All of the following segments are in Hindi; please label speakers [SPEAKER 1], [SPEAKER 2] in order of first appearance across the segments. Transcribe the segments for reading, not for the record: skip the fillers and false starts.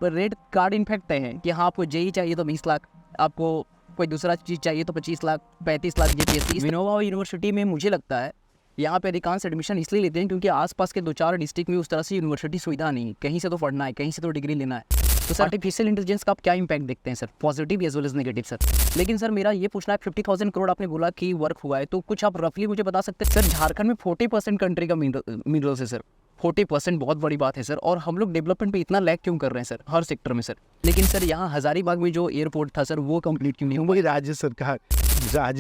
[SPEAKER 1] रेट कार्ड इनफैक्ट तय है कि हाँ आपको जेई चाहिए तो 20 लाख, आपको कोई दूसरा चीज़ चाहिए तो 25 लाख, 35 लाख जीपीएससी। विनोबा यूनिवर्सिटी में मुझे लगता है यहाँ पे अधिकांश एडमिशन इसलिए लेते हैं क्योंकि आसपास के 2-4 डिस्ट्रिक्ट में उस तरह से यूनिवर्सिटी सुविधा नहीं है, कहीं से तो पढ़ना है, कहीं से तो डिग्री लेना है। तो सर आर्टिफिशियल इंटेलिजेंस का आप क्या इम्पैक्ट देखते हैं sir, positive as well as negative sir? लेकिन सर मेरा ये पूछना है 50,000 करोड़ आपने बोला कि वर्क हुआ है, तो कुछ आप रफली मुझे बता सकते हैं सर? झारखंड में 40% कंट्री का मिनरल्स है सर, 40% बहुत बड़ी बात है सर। और हम लोग डेवलपमेंट पे इतना लैग क्यों कर रहे हैं सर हर सेक्टर में सर? लेकिन सर यहाँ हजारीबाग में जो एयरपोर्ट था सर वो कंप्लीट क्यों नहीं हुआ?
[SPEAKER 2] वही राज्य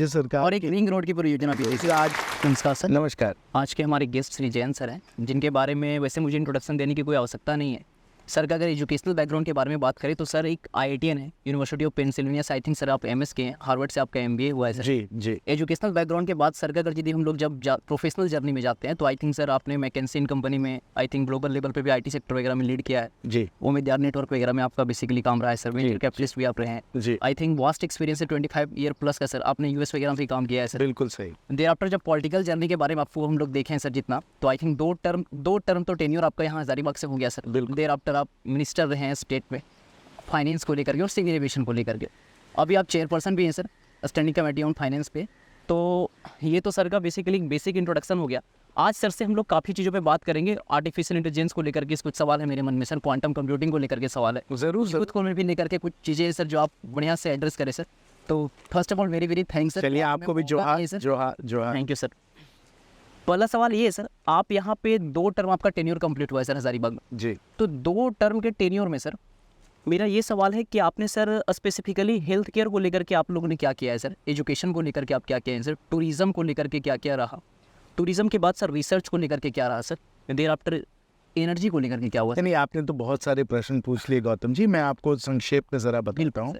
[SPEAKER 2] सरकार
[SPEAKER 1] और एक रिंग रोड की परियोजना भी है आज। नमस्कार सर।
[SPEAKER 2] नमस्कार।
[SPEAKER 1] आज के हमारे गेस्ट श्री जैन सर हैं, जिनके बारे में वैसे मुझे इंट्रोडक्शन देने की कोई आवश्यकता नहीं है। सर का अगर एजुकेशनल बैकग्राउंड के बारे में बात करें तो सर एक IITian है, यूनिवर्सिटी ऑफ पेंसिल्वेनिया से। आई थिंक सर आप MS के हैं, हार्वर्ड से आपका MBA हुआ है सर।
[SPEAKER 2] जी।
[SPEAKER 1] एजुकेशनल बैकग्राउंड के बाद सर का अगर यदि हम लोग जब प्रोफेशनल जर्नी में जाते हैं तो आई थिंक सर आपने मैकेंसी कंपनी में आई थिंक ग्लोबल लेवल पे भी IT सेक्टर वगैरह में लीड किया है
[SPEAKER 2] जी।
[SPEAKER 1] उम्मीदवार नेटवर्क वगैरह में आपका बेसिकली काम रहा है सर, वेंचर कैपिटलिस्ट भी आप रहे हैं
[SPEAKER 2] जी।
[SPEAKER 1] आई थिंक वास्ट एक्सपीरियंस है 25 ईयर प्लस का सर। आपने US वगैरह में भी काम किया है सर।
[SPEAKER 2] बिल्कुल सही।
[SPEAKER 1] देर आफ्टर जब पॉलिटिकल जर्नी के बारे में आपको हम लोग देखें सर जितना, तो आई थिंक दो टर्म तो टेन्योर आपका यहाँ हजारीबाग से हो गया सर। देर आफ्टर आप मिनिस्टर रहे हैं स्टेट में फाइनेंस को लेकर के और सिविल एविएशन को लेकर के। अभी आप चेयरपर्सन भी हैं sir standing committee on finance पे। तो ये तो सर का बेसिकली बेसिक इंट्रोडक्शन हो गया। आज सर से हम लोग काफ़ी चीज़ों पे बात करेंगे। आर्टिफिशियल इंटेलिजेंस को लेकर के कुछ सवाल है मेरे मन में सर, क्वांटम कंप्यूटिंग को लेकर के सवाल है
[SPEAKER 2] जरूर
[SPEAKER 1] खुद को भी लेकर के कुछ चीज़ें सर जो आप बढ़िया से एड्रेस करें सर। तो first of all very thanks sir.
[SPEAKER 2] चलिए आपको भी जोहार।
[SPEAKER 1] Thank you sir. पहला सवाल ये है सर, आप यहाँ पे 2 टर्म आपका टेन्योर कंप्लीट हुआ है सर हजारीबाग में
[SPEAKER 2] जी।
[SPEAKER 1] तो 2 टर्म के टेन्योर में सर मेरा ये सवाल है कि आपने सर स्पेसिफिकली हेल्थ केयर को लेकर के आप लोगों ने क्या किया है सर, एजुकेशन को लेकर के आप क्या किया है सर, टूरिज्म को लेकर के क्या क्या रहा, टूरिज्म के बाद सर रिसर्च को लेकर के क्या रहा सर, देर आफ्टर एनर्जी को लेकर के क्या हुआ?
[SPEAKER 2] नहीं, आपने तो बहुत सारे प्रश्न पूछ लिए गौतम जी। मैं आपको संक्षेप में ज़रा बताता हूँ।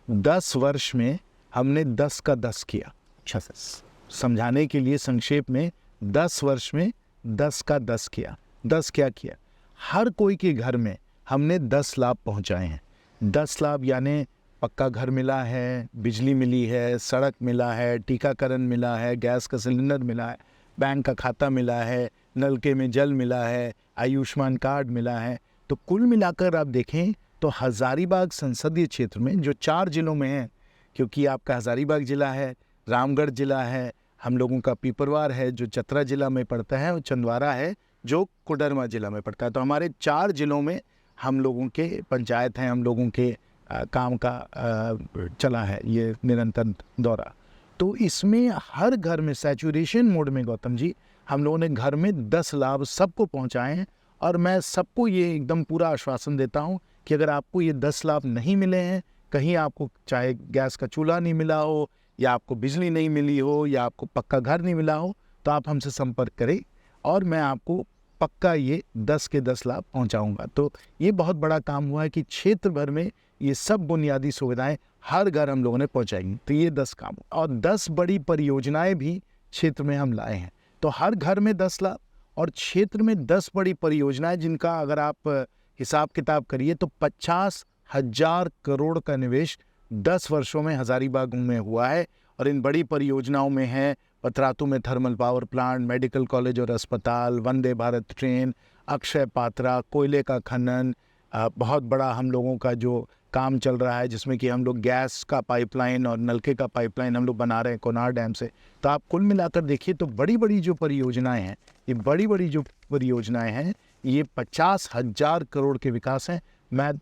[SPEAKER 2] 10 वर्ष में हमने 10 का 10 किया।
[SPEAKER 1] अच्छा सर।
[SPEAKER 2] समझाने के लिए संक्षेप में 10 वर्ष में 10 का 10 किया। 10 क्या किया? हर कोई के घर में हमने 10 लाभ पहुंचाए हैं। 10 लाभ यानी पक्का घर मिला है, बिजली मिली है, सड़क मिला है, टीकाकरण मिला है, गैस का सिलेंडर मिला है, बैंक का खाता मिला है, नलके में जल मिला है, आयुष्मान कार्ड मिला है। तो कुल मिलाकर आप देखें तो हजारीबाग संसदीय क्षेत्र में जो 4 जिलों में है, क्योंकि आपका हजारीबाग जिला है, रामगढ़ जिला है, हम लोगों का पीपरवार है जो चतरा जिला में पड़ता है, और चंदवारा है जो कोडरमा जिला में पड़ता है। तो हमारे 4 जिलों में हम लोगों के पंचायत हैं, हम लोगों के काम का चला है ये निरंतर दौरा। तो इसमें हर घर में सैचुरेशन मोड में गौतम जी हम लोगों ने घर में 10 लाभ सबको पहुंचाए हैं। और मैं सबको ये एकदम पूरा आश्वासन देता हूं कि अगर आपको ये 10 लाभ नहीं मिले हैं, कहीं आपको चाहे गैस का चूल्हा नहीं मिला हो, या आपको बिजली नहीं मिली हो, या आपको पक्का घर नहीं मिला हो, तो आप हमसे संपर्क करें और मैं आपको पक्का ये 10 के 10 लाभ पहुंचाऊंगा। तो ये बहुत बड़ा काम हुआ है कि क्षेत्र भर में ये सब बुनियादी सुविधाएं हर घर हम लोगों ने पहुंचाई। तो ये 10 काम और 10 बड़ी परियोजनाएं भी क्षेत्र में हम लाए हैं। तो हर घर में 10 लाभ और क्षेत्र में 10 बड़ी परियोजनाएं, जिनका अगर आप हिसाब किताब करिए तो 50,000 करोड़ का निवेश 10 वर्षों में हजारीबाग में हुआ है। और इन बड़ी परियोजनाओं में है पतरातू में thermal power plant, medical college और अस्पताल, वंदे भारत ट्रेन, अक्षय पात्रा, कोयले का खनन, बहुत बड़ा हम लोगों का जो काम चल रहा है जिसमें कि हम लोग गैस का पाइपलाइन और नलके का पाइपलाइन हम लोग बना रहे हैं कोनार डैम से। तो आप कुल मिलाकर देखिए तो बड़ी बड़ी जो परियोजनाएं हैं, ये बड़ी बड़ी जो परियोजनाएं हैं ये 50,000 करोड़ के विकास हैं। मैं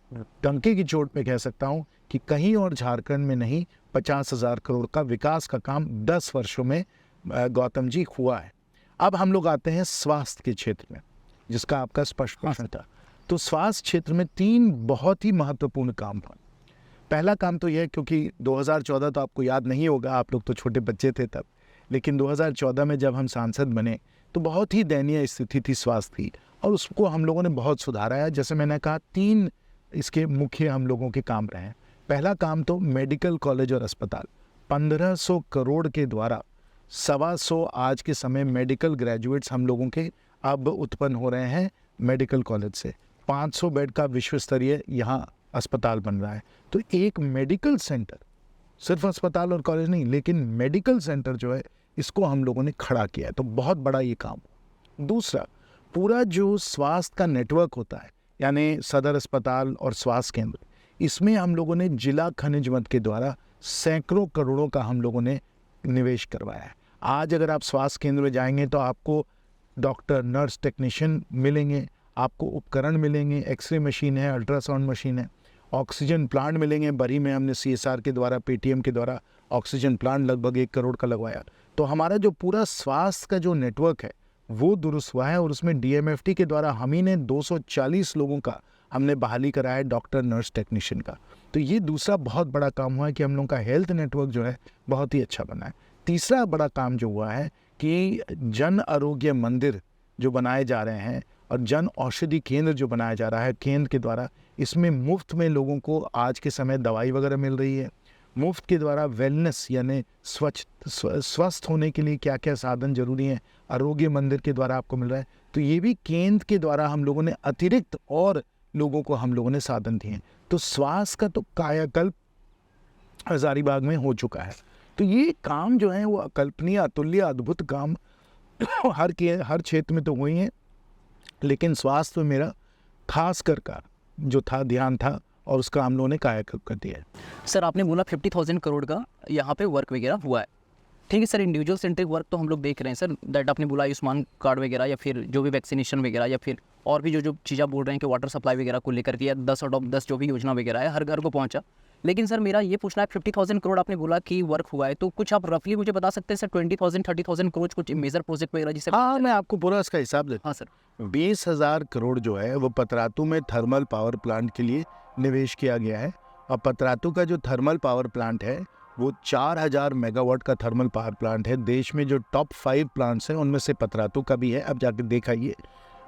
[SPEAKER 2] डंके की चोट पे कह सकता हूँ कि कहीं और झारखंड में नहीं 50,000 करोड़ का विकास का काम 10 वर्षों में गौतम जी हुआ है। अब हम लोग आते हैं स्वास्थ्य के क्षेत्र में, जिसका आपका स्पष्ट प्रश्न था। तो स्वास्थ्य क्षेत्र में 3 बहुत ही महत्वपूर्ण काम हुए। पहला काम तो यह, क्योंकि 2014 तो आपको याद नहीं होगा, आप लोग तो छोटे बच्चे थे तब, लेकिन 2014 में जब हम सांसद बने तो बहुत ही दयनीय स्थिति थी स्वास्थ्य की, और उसको हम लोगों ने बहुत सुधारा है। जैसे मैंने कहा 3 इसके मुख्य हम लोगों के काम रहे हैं। पहला काम तो मेडिकल कॉलेज और अस्पताल, 1500 करोड़ के द्वारा 125 आज के समय मेडिकल ग्रेजुएट्स हम लोगों के अब उत्पन्न हो रहे हैं मेडिकल कॉलेज से। 500 बेड का विश्व स्तरीय यहाँ अस्पताल बन रहा है। तो एक मेडिकल सेंटर, सिर्फ अस्पताल और कॉलेज नहीं, लेकिन मेडिकल सेंटर जो है इसको हम लोगों ने खड़ा किया है। तो बहुत बड़ा ये काम। दूसरा, पूरा जो स्वास्थ्य का नेटवर्क होता है, यानी सदर अस्पताल और स्वास्थ्य केंद्र, इसमें हम लोगों ने जिला खनिज मद के द्वारा सैकड़ों करोड़ों का हम लोगों ने निवेश करवाया है। आज अगर आप स्वास्थ्य केंद्र में जाएंगे तो आपको डॉक्टर, नर्स, टेक्नीशियन मिलेंगे, आपको उपकरण मिलेंगे, एक्सरे मशीन है, अल्ट्रासाउंड मशीन है, ऑक्सीजन प्लांट मिलेंगे। बरी में हमने CSR के द्वारा, पेटीएम के द्वारा ऑक्सीजन प्लांट लगभग 1 करोड़ का लगवाया। तो हमारा जो पूरा स्वास्थ्य का जो नेटवर्क है वो दुरुस्त हुआ है और उसमें DMFT के द्वारा हम ही ने 240 लोगों का हमने बहाली कराया है, डॉक्टर, नर्स, टेक्नीशियन का। तो ये दूसरा बहुत बड़ा काम हुआ है कि हम लोगों का हेल्थ नेटवर्क जो है बहुत ही अच्छा बना है। तीसरा बड़ा काम जो हुआ है कि जन आरोग्य मंदिर जो बनाए जा रहे हैं और जन औषधि केंद्र जो बनाया जा रहा है केंद्र के द्वारा, इसमें मुफ्त में लोगों को आज के समय दवाई वगैरह मिल रही है। मुफ्त के द्वारा वेलनेस यानी स्वस्थ होने के लिए क्या क्या साधन जरूरी हैं, आरोग्य मंदिर के द्वारा आपको मिल रहा है। तो ये भी केंद्र के द्वारा हम लोगों ने अतिरिक्त और लोगों को हम लोगों ने साधन दिए हैं। तो स्वास्थ्य का तो कायाकल्प हजारीबाग में हो चुका है। तो ये काम जो है वो अकल्पनीय, अतुल्य, अद्भुत काम हर क्षेत्र में तो हुए हैं, लेकिन स्वास्थ्य में मेरा खास कर का जो था ध्यान था और उसका हम लोगों ने कायाकल्प कर दिया है।
[SPEAKER 1] सर आपने बोला 50,000 करोड़ का यहाँ पे वर्क वगैरह हुआ है, ठीक है सर। इंडिविजुअल सेंट्रिक वर्क तो हम लोग देख रहे हैं सर, दैट आपने बोला आयुष्मान कार्ड वगैरह या फिर जो भी वैक्सीनेशन वगैरह या फिर और भी जो चीज़ें बोल रहे हैं कि वाटर सप्लाई वगैरह को लेकर के या 10 आउट ऑफ 10 जो भी योजना वगैरह है हर घर को पहुँचा। लेकिन सर मेरा ये पूछना है 50,000 करोड़ आपने बोला कि वर्क हुआ है, तो कुछ आप रफली मुझे बता सकते हैं सर 20,000 30,000 करोड़ कुछ मेजर प्रोजेक्ट वगैरह जिसे?
[SPEAKER 2] हाँ, मैं आपको पूरा इसका हिसाब देता
[SPEAKER 1] हूँ। हाँ सर।
[SPEAKER 2] 20,000 करोड़ जो है वो पतरातू में थर्मल पावर प्लांट के लिए निवेश किया गया है। और पतरातू का जो थर्मल पावर प्लांट है वो 4,000 मेगावाट का थर्मल पावर प्लांट है। देश में जो टॉप 5 प्लांट्स हैं उनमें से पतरातू का भी है। अब जाकर देखाइए,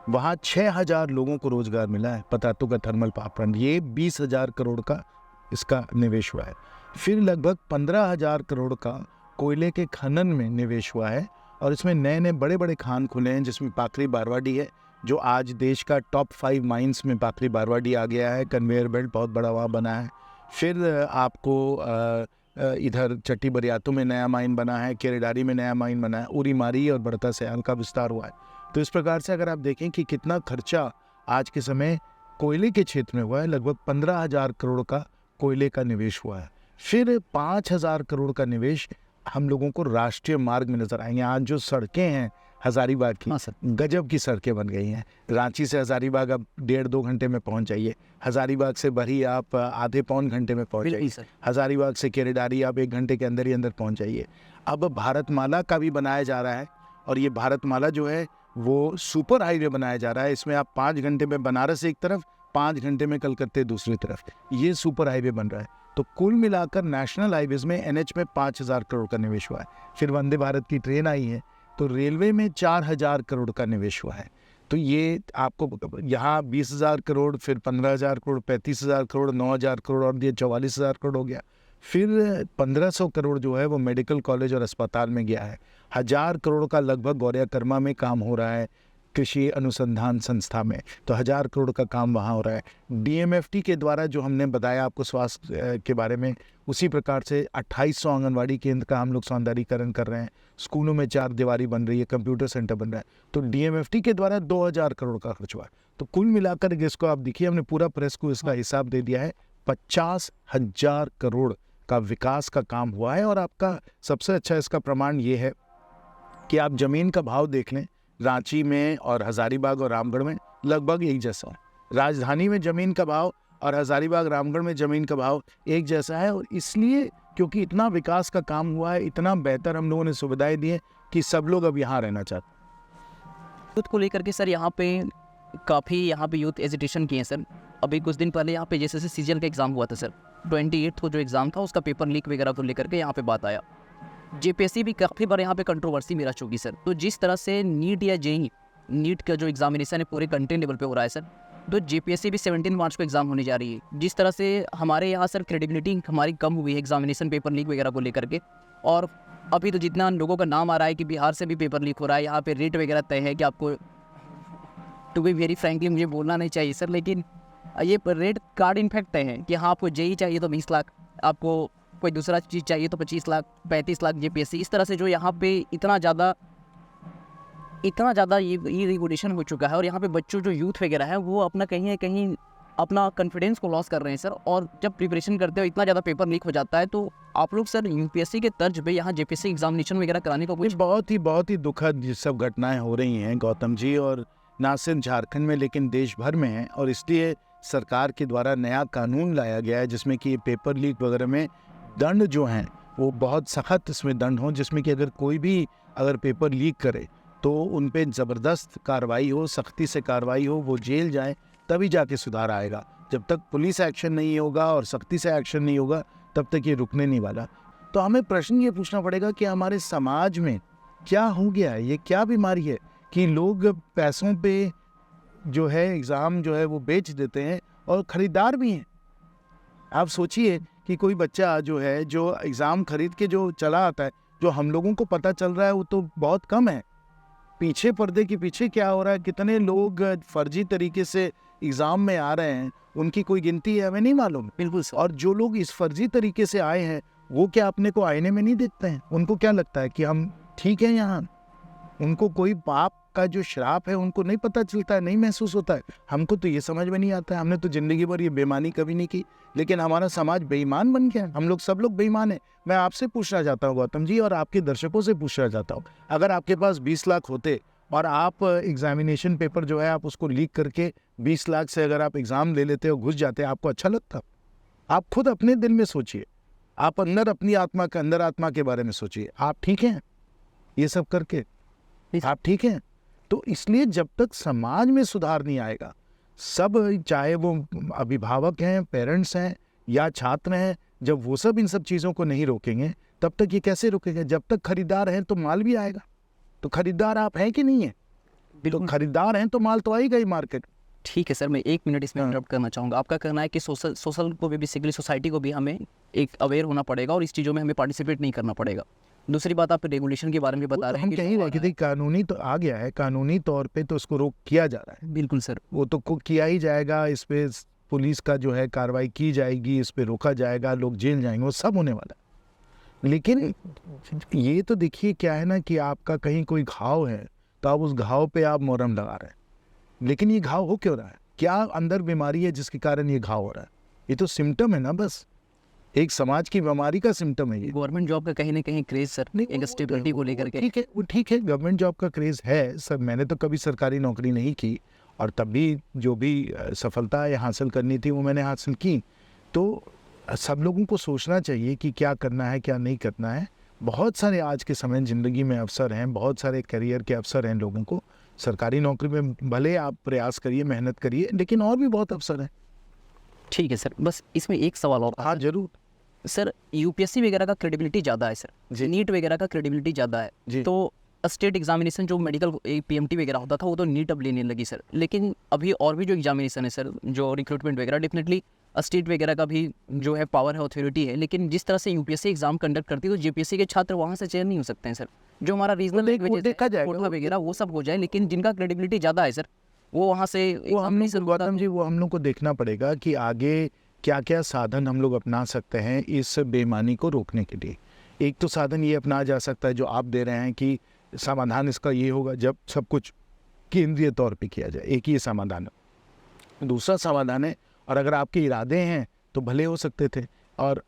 [SPEAKER 2] वहाँ 6,000 लोगों को रोजगार मिला है पतरातू का थर्मल पावर प्लांट। ये 20,000 करोड़ का इसका निवेश हुआ है। फिर लगभग 15,000 करोड़ का कोयले के खनन में निवेश हुआ है और इसमें नए नए बड़े बड़े खान खुले हैं, जिसमें पाखरी बारवाडी है जो आज देश का टॉप 5 माइंस में पाखरी बारवाडी आ गया है। कन्वेयर बेल्ट बहुत बड़ा वहाँ बना है। फिर आपको इधर चट्टी बरियातू में नया माइन बना है, केरेडारी में नया माइन बना है, उरी मारी और बड़ता सयाल का विस्तार हुआ है। तो इस प्रकार से अगर आप देखें कि कितना खर्चा आज के समय कोयले के क्षेत्र में हुआ है, लगभग 15,000 करोड़ का कोयले का निवेश हुआ है। फिर 5,000 करोड़ का निवेश हम लोगों को राष्ट्रीय मार्ग में नजर आएंगे। आज जो सड़कें हैं हजारीबाग की, गजब की सड़कें बन गई हैं। रांची से हजारीबाग आप 1.5-2 घंटे में पहुंच जाइए, हजारीबाग से बरी आप आधे पौन घंटे में पहुंच जाइए, हजारीबाग से केरेडारी आप 1 घंटे के अंदर ही अंदर पहुंच जाइए। अब भारतमाला का भी बनाया जा रहा है और ये भारतमाला जो है वो सुपर हाईवे बनाया जा रहा है। इसमें आप 5 घंटे में बनारस एक तरफ, 5 घंटे में कलकत्ते दूसरी तरफ, ये सुपर हाईवे बन रहा है। तो कुल मिलाकर नेशनल हाईवेज में NH में 5,000 करोड़ का निवेश हुआ है। फिर वंदे भारत की ट्रेन आई है, तो रेलवे में 4,000 करोड़ का निवेश हुआ है। तो ये आपको यहाँ 20,000 करोड़, फिर 15,000 करोड़, 35,000 करोड़, 9,000 करोड़ और ये 44,000 करोड़ हो गया। फिर 1,500 करोड़ जो है वो मेडिकल कॉलेज और अस्पताल में गया है। 1,000 करोड़ का लगभग गौरियाकर्मा में काम हो रहा है, कृषि अनुसंधान संस्था में, तो 1,000 करोड़ का काम वहाँ हो रहा है। DMFT के द्वारा जो हमने बताया आपको स्वास्थ्य के बारे में, उसी प्रकार से 2,800 आंगनवाड़ी केंद्र का हम लोग सौंदर्यीकरण कर रहे हैं। स्कूलों में 4 दीवारी बन रही है, कंप्यूटर सेंटर बन रहा है। तो DMFT के द्वारा 2,000 करोड़ का खर्च हुआ है। तो कुल मिलाकर इसको आप देखिए, हमने पूरा प्रेस को इसका हिसाब दे दिया है। 50,000 करोड़ का विकास का काम हुआ है। और आपका सबसे अच्छा इसका प्रमाण ये है कि आप ज़मीन का भाव देख लें, रांची में और हजारीबाग और रामगढ़ में लगभग एक जैसा है। राजधानी में ज़मीन का भाव और हजारीबाग रामगढ़ में ज़मीन का भाव एक जैसा है। और इसलिए क्योंकि इतना विकास का काम हुआ है, इतना बेहतर हम लोगों ने सुविधाएं दी हैं कि सब लोग अब यहाँ रहना चाहते हैं।
[SPEAKER 1] यूथ को लेकर के सर यहाँ पे काफ़ी यूथ एजिटेशन किए हैं सर। अभी कुछ दिन पहले यहाँ पे जैसे CGL का एग्ज़ाम हुआ था सर, 28 को जो एग्ज़ाम था उसका पेपर लीक वगैरह को लेकर के यहाँ पे बात आया। JPSC भी काफ़ी बार यहाँ पे कंट्रोवर्सी में रह चुकी सर। तो जिस तरह से नीट या JEE नीट का जो एग्जामिनेशन है पूरे कंट्री लेवल पे हो रहा है सर, तो JPSC भी 17 मार्च को एग्ज़ाम होने जा रही है। जिस तरह से हमारे यहाँ सर क्रेडिबिलिटी हमारी कम हुई है एग्जामिनेशन पेपर लीक वगैरह को लेकर के, और अभी तो जितना लोगों का नाम आ रहा है कि बिहार से भी पेपर लीक हो रहा है, यहाँ पे रेट वगैरह तय है कि आपको, टू बी वेरी फ्रैंकली मुझे बोलना नहीं चाहिए सर, लेकिन ये रेट कार्ड इनफैक्ट तय है कि हाँ आपको JEE चाहिए तो 20 लाख, आपको कोई दूसरा चीज़ चाहिए तो 25 लाख, 35 लाख JPSC। इस तरह से जो यहाँ पे इतना ज़्यादा इतना ज़्यादा ये रेगुलेशन हो चुका है और यहाँ पे बच्चों जो यूथ वगैरह है वो अपना कहीं ना कहीं अपना कॉन्फिडेंस को लॉस कर रहे हैं सर। और जब प्रिपरेशन करते हो इतना ज़्यादा पेपर लीक हो जाता है, तो आप लोग सर यूपीएससी के तर्ज पे यहाँ जेपीएससी एग्जामिनेशन वगैरह कराने को
[SPEAKER 2] ये
[SPEAKER 1] कुछ
[SPEAKER 2] बहुत ही दुखद ये सब घटनाएं हो रही हैं गौतम जी, और ना सिर्फ झारखंड में लेकिन देश भर में है। और इसलिए सरकार के द्वारा नया कानून लाया गया है जिसमें कि पेपर लीक वगैरह में दंड जो हैं वो बहुत सख्त इसमें दंड हो, जिसमें कि अगर कोई भी अगर पेपर लीक करे तो उन पे ज़बरदस्त कार्रवाई हो, सख्ती से कार्रवाई हो, वो जेल जाए, तभी जाके सुधार आएगा। जब तक पुलिस एक्शन नहीं होगा और सख्ती से एक्शन नहीं होगा तब तक ये रुकने नहीं वाला। तो हमें प्रश्न ये पूछना पड़ेगा कि हमारे समाज में क्या हो गया है, ये क्या बीमारी है कि लोग पैसों पे जो है एग्ज़ाम जो है वो बेच देते हैं और ख़रीदार भी हैं। आप सोचिए कि कोई बच्चा जो है जो एग्ज़ाम खरीद के जो चला आता है, जो हम लोगों को पता चल रहा है वो तो बहुत कम है। पीछे पर्दे के पीछे क्या हो रहा है, कितने लोग फर्जी तरीके से एग्ज़ाम में आ रहे हैं, उनकी कोई गिनती है हमें नहीं मालूम।
[SPEAKER 1] बिल्कुल सर।
[SPEAKER 2] और जो लोग इस फर्जी तरीके से आए हैं वो क्या अपने को आईने में नहीं देखते हैं? उनको क्या लगता है कि हम ठीक हैं यहाँ? उनको कोई पाप का जो श्राप है उनको नहीं पता चलता है, नहीं महसूस होता है। हमको तो ये समझ में नहीं आता है, हमने तो ज़िंदगी भर ये बेईमानी कभी नहीं की, लेकिन हमारा समाज बेईमान बन गया है। हम लोग सब लोग बेईमान हैं। मैं आपसे पूछना चाहता हूँ गौतम जी, और आपके दर्शकों से पूछना चाहता हूँ, अगर आपके पास 20 लाख होते और आप एग्जामिनेशन पेपर जो है आप उसको लीक करके 20 लाख से अगर आप एग्ज़ाम ले लेते और घुस जाते, आपको अच्छा लगता? आप खुद अपने दिल में सोचिए, आप अंदर अपनी आत्मा के अंदर आत्मा के बारे में सोचिए, आप ठीक हैं ये सब करके? आप ठीक हैं? तो इसलिए जब तक समाज में सुधार नहीं आएगा, सब चाहे वो अभिभावक हैं, पेरेंट्स हैं या छात्र हैं, जब वो सब इन सब चीज़ों को नहीं रोकेंगे तब तक ये कैसे रुकेगा? जब तक खरीदार हैं तो माल भी आएगा। तो खरीदार आप हैं कि नहीं है? तो खरीदार हैं तो माल तो आएगा ही मार्केट।
[SPEAKER 1] ठीक है सर, मैं 1 मिनट इसमें इंटरप्ट करना चाहूँगा। आपका कहना है कि सोशल को भी बेसिकली सोसाइटी को भी हमें एक अवेयर होना पड़ेगा और इस चीज़ों में हमें पार्टिसिपेट नहीं करना पड़ेगा। दूसरी बात, आप रेगुलेशन के बारे में बता रहे हैं
[SPEAKER 2] हम कहीं रह गए थे, कानूनी तो आ गया है, कानूनी तौर पे तो उसको रोक किया जा रहा है।
[SPEAKER 1] बिल्कुल सर,
[SPEAKER 2] वो तो किया ही जाएगा, इस पे पुलिस का जो है कार्रवाई की जाएगी, इस पे रोका जाएगा, लोग जेल जाएंगे, वो सब होने वाला है। लेकिन ये तो देखिए क्या है ना कि आपका कहीं कोई घाव है तो आप उस घाव पे आप मोरम लगा रहे हैं, लेकिन ये घाव हो क्यों रहा है? क्या अंदर बीमारी है जिसके कारण ये घाव हो रहा है? ये तो सिम्टम है ना, बस एक समाज की बीमारी का सिम्टम है ये।
[SPEAKER 1] गवर्नमेंट जॉब का कहीं ना कहीं क्रेज सर, एक स्टेबिलिटी को लेकर के।
[SPEAKER 2] ठीक है, वो ठीक है, गवर्नमेंट जॉब का क्रेज है सर। मैंने तो कभी सरकारी नौकरी नहीं की और तब भी जो भी सफलता हासिल करनी थी वो मैंने हासिल की। तो सब लोगों को सोचना चाहिए कि क्या करना है क्या नहीं करना है। बहुत सारे आज के समय ज़िंदगी में अवसर हैं, बहुत सारे करियर के अवसर हैं लोगों को। सरकारी नौकरी में भले आप प्रयास करिए, मेहनत करिए, लेकिन और भी बहुत अवसर हैं।
[SPEAKER 1] ठीक है सर, बस इसमें एक सवाल और।
[SPEAKER 2] हाँ जरूर
[SPEAKER 1] सर, यूपीएससी वगैरह का क्रेडिबिलिटी ज़्यादा है सर, नीट वगैरह का क्रेडिबिलिटी ज़्यादा है, तो स्टेट एग्जामिनेशन जो मेडिकल पीएमटी वगैरह होता था वो तो नीट अब लेने लगी सर। लेकिन अभी और भी जो एग्जामिनेशन है सर, जो रिक्रूटमेंट वगैरह, डेफिनेटली स्टेट वगैरह का भी जो है पावर है, अथॉरिटी है। लेकिन जिस तरह से यूपीएससी एग्जाम कंडक्ट करती है तो जेपीएससी के छात्र वहाँ से चयन नहीं हो सकते हैं सर। जो हमारा रीजनल कोटा वगैरह वो सब हो जाए, लेकिन जिनका क्रेडिबिलिटी ज़्यादा है सर वो वहाँ से
[SPEAKER 2] गौतम जी वो हम लोग को देखना पड़ेगा कि आगे क्या क्या साधन हम लोग अपना सकते हैं इस बेईमानी को रोकने के लिए। एक तो साधन ये अपनाया जा सकता है जो आप दे रहे हैं कि समाधान इसका ये होगा जब सब कुछ केंद्रीय तौर पे किया जाए, एक ही समाधान है। दूसरा समाधान है, और अगर आपके इरादे हैं तो भले हो सकते थे, और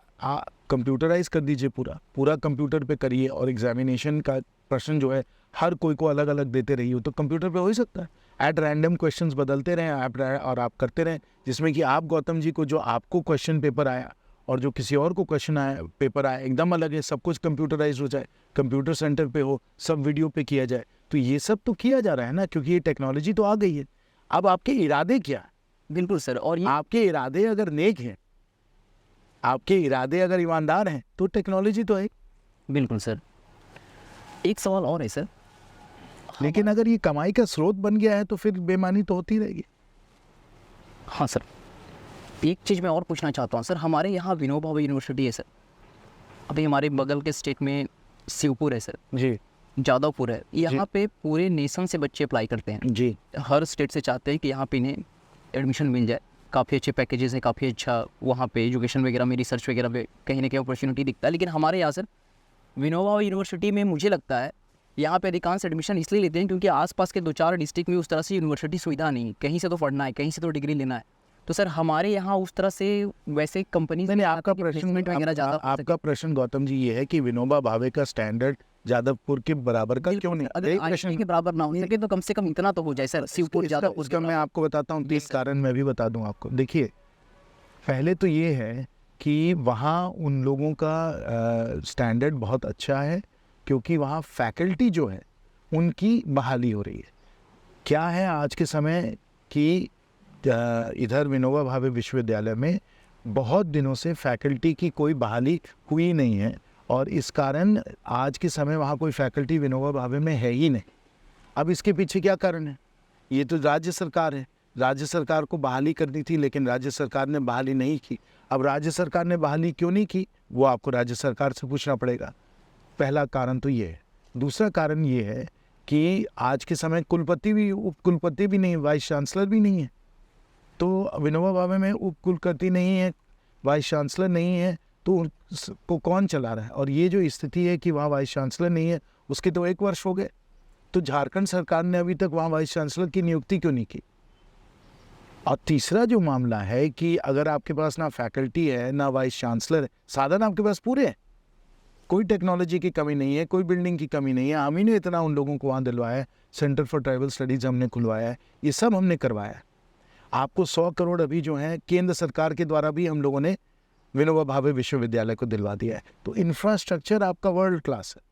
[SPEAKER 2] कंप्यूटराइज कर दीजिए, पूरा कंप्यूटर पे करिए, और एग्जामिनेशन का प्रश्न जो है हर कोई को अलग अलग देते रहिए, तो कंप्यूटर पे हो ही सकता है। एट रैंडम क्वेश्चंस बदलते रहें आप, और आप करते रहें, जिसमें कि आप गौतम जी को जो आपको क्वेश्चन पेपर आया और जो किसी और को क्वेश्चन आया पेपर आया एकदम अलग है, सब कुछ कंप्यूटराइज हो जाए, कंप्यूटर सेंटर पे हो, सब वीडियो पे किया जाए। तो ये सब तो किया जा रहा है ना, क्योंकि ये टेक्नोलॉजी तो आ गई है। अब आपके इरादे क्या है?
[SPEAKER 1] बिल्कुल सर, और ये
[SPEAKER 2] आपके इरादे अगर नेक हैं, आपके इरादे अगर ईमानदार हैं तो टेक्नोलॉजी तो है।
[SPEAKER 1] बिल्कुल सर, एक सवाल और है सर,
[SPEAKER 2] लेकिन अगर ये कमाई का स्रोत बन गया है तो फिर बेईमानी तो होती रहेगी।
[SPEAKER 1] हाँ सर, एक चीज़ मैं और पूछना चाहता हूँ सर, हमारे यहाँ विनोबा भावे यूनिवर्सिटी है सर, अभी हमारे बगल के स्टेट में शिवपुर है सर
[SPEAKER 2] जी,
[SPEAKER 1] जादवपुर है, यहाँ पे पूरे नेशन से बच्चे अप्लाई करते हैं
[SPEAKER 2] जी,
[SPEAKER 1] हर स्टेट से चाहते हैं कि यहाँ पे इन्हें एडमिशन मिल जाए। काफ़ी अच्छे पैकेजेस हैं, काफ़ी अच्छा वहाँ पे एजुकेशन वगैरह में, रिसर्च वगैरह में कहीं ना कहीं अपॉर्चुनिटी दिखता है। लेकिन हमारे यहाँ सर विनोबा यूनिवर्सिटी में मुझे लगता है यहाँ पे अधिकांश एडमिशन इसलिए लेते हैं क्योंकि आसपास के 2-4 डिस्ट्रिक्ट में उस तरह से यूनिवर्सिटी सुविधा नहीं है, कहीं से तो पढ़ना है, कहीं से तो डिग्री लेना है। तो सर हमारे यहाँ उस तरह से वैसे कंपनी
[SPEAKER 2] नहीं, आपका
[SPEAKER 1] प्लेसमेंट वगैरह ज़्यादा
[SPEAKER 2] आपका प्रश्न गौतम जी ये है कि विनोबा भावे का स्टैंडर्ड जादवपुर के बराबर का क्यों नहीं?
[SPEAKER 1] अगर
[SPEAKER 2] एक
[SPEAKER 1] IIT
[SPEAKER 2] प्रश्न
[SPEAKER 1] के बराबर ना हो सके तो कम से कम इतना तो हो जाए सर, शिवपुर ज़्यादा
[SPEAKER 2] उसका मैं आपको बताता हूँ, 3 कारण मैं भी बता दूं आपको। देखिए, पहले तो ये है कि वहाँ उन लोगों का स्टैंडर्ड बहुत अच्छा है क्योंकि वहाँ फैकल्टी जो है उनकी बहाली हो रही है। क्या है आज के समय कि इधर विनोबा भावे विश्वविद्यालय में बहुत दिनों से फैकल्टी की कोई बहाली हुई नहीं है और इस कारण आज के समय वहाँ कोई फैकल्टी विनोबा भावे में है ही नहीं। अब इसके पीछे क्या कारण है? ये तो राज्य सरकार है, राज्य सरकार को बहाली करनी थी लेकिन राज्य सरकार ने बहाली नहीं की। अब राज्य सरकार ने बहाली क्यों नहीं की वो आपको राज्य सरकार से पूछना पड़ेगा। पहला कारण तो ये है। दूसरा कारण ये है कि आज के समय कुलपति भी, उप कुलपति भी नहीं, वाइस चांसलर भी नहीं है। तो विनोबा भावे में उप कुलपति नहीं है, वाइस चांसलर नहीं है, तो उसको कौन चला रहा है? और ये जो स्थिति है कि वहाँ वाइस चांसलर नहीं है, उसके तो 1 वर्ष हो गए। तो झारखंड सरकार ने अभी तक वहाँ वाइस चांसलर की नियुक्ति क्यों नहीं की? और तीसरा जो मामला है कि अगर आपके पास ना फैकल्टी है ना वाइस चांसलर है, साधन आपके पास पूरे हैं, कोई टेक्नोलॉजी की कमी नहीं है, कोई बिल्डिंग की कमी नहीं है, हम ही ने इतना उन लोगों को वहाँ दिलवाया है, सेंटर फॉर ट्राइबल स्टडीज़ हमने खुलवाया है, ये सब हमने करवाया है। आपको 100 करोड़ अभी जो है केंद्र सरकार के द्वारा भी हम लोगों ने विनोबा भावे विश्वविद्यालय को दिलवा दिया है। तो इंफ्रास्ट्रक्चर आपका वर्ल्ड क्लास है,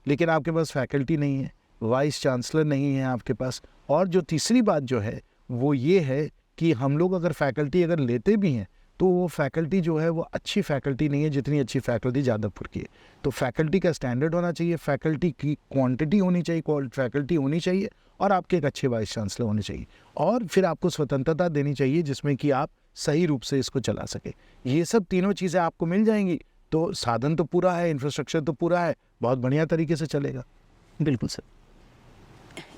[SPEAKER 2] लेकिन आपके पास फैकल्टी नहीं है, वाइस चांसलर नहीं है आपके पास। और जो तीसरी बात जो है वो ये है कि हम लोग अगर फैकल्टी अगर लेते भी हैं तो वो फैकल्टी जो है वो अच्छी फैकल्टी नहीं है जितनी अच्छी फैकल्टी जादवपुर की है। तो फैकल्टी का स्टैंडर्ड होना चाहिए, फैकल्टी की क्वांटिटी होनी चाहिए, फैकल्टी होनी चाहिए और आपके एक अच्छे वाइस चांसलर होने चाहिए और फिर आपको स्वतंत्रता देनी चाहिए जिसमें कि आप सही रूप से इसको चला सके। ये सब तीनों चीज़ें आपको मिल जाएंगी तो साधन तो पूरा है, इंफ्रास्ट्रक्चर तो पूरा है, बहुत बढ़िया तरीके से चलेगा।
[SPEAKER 1] बिल्कुल सर।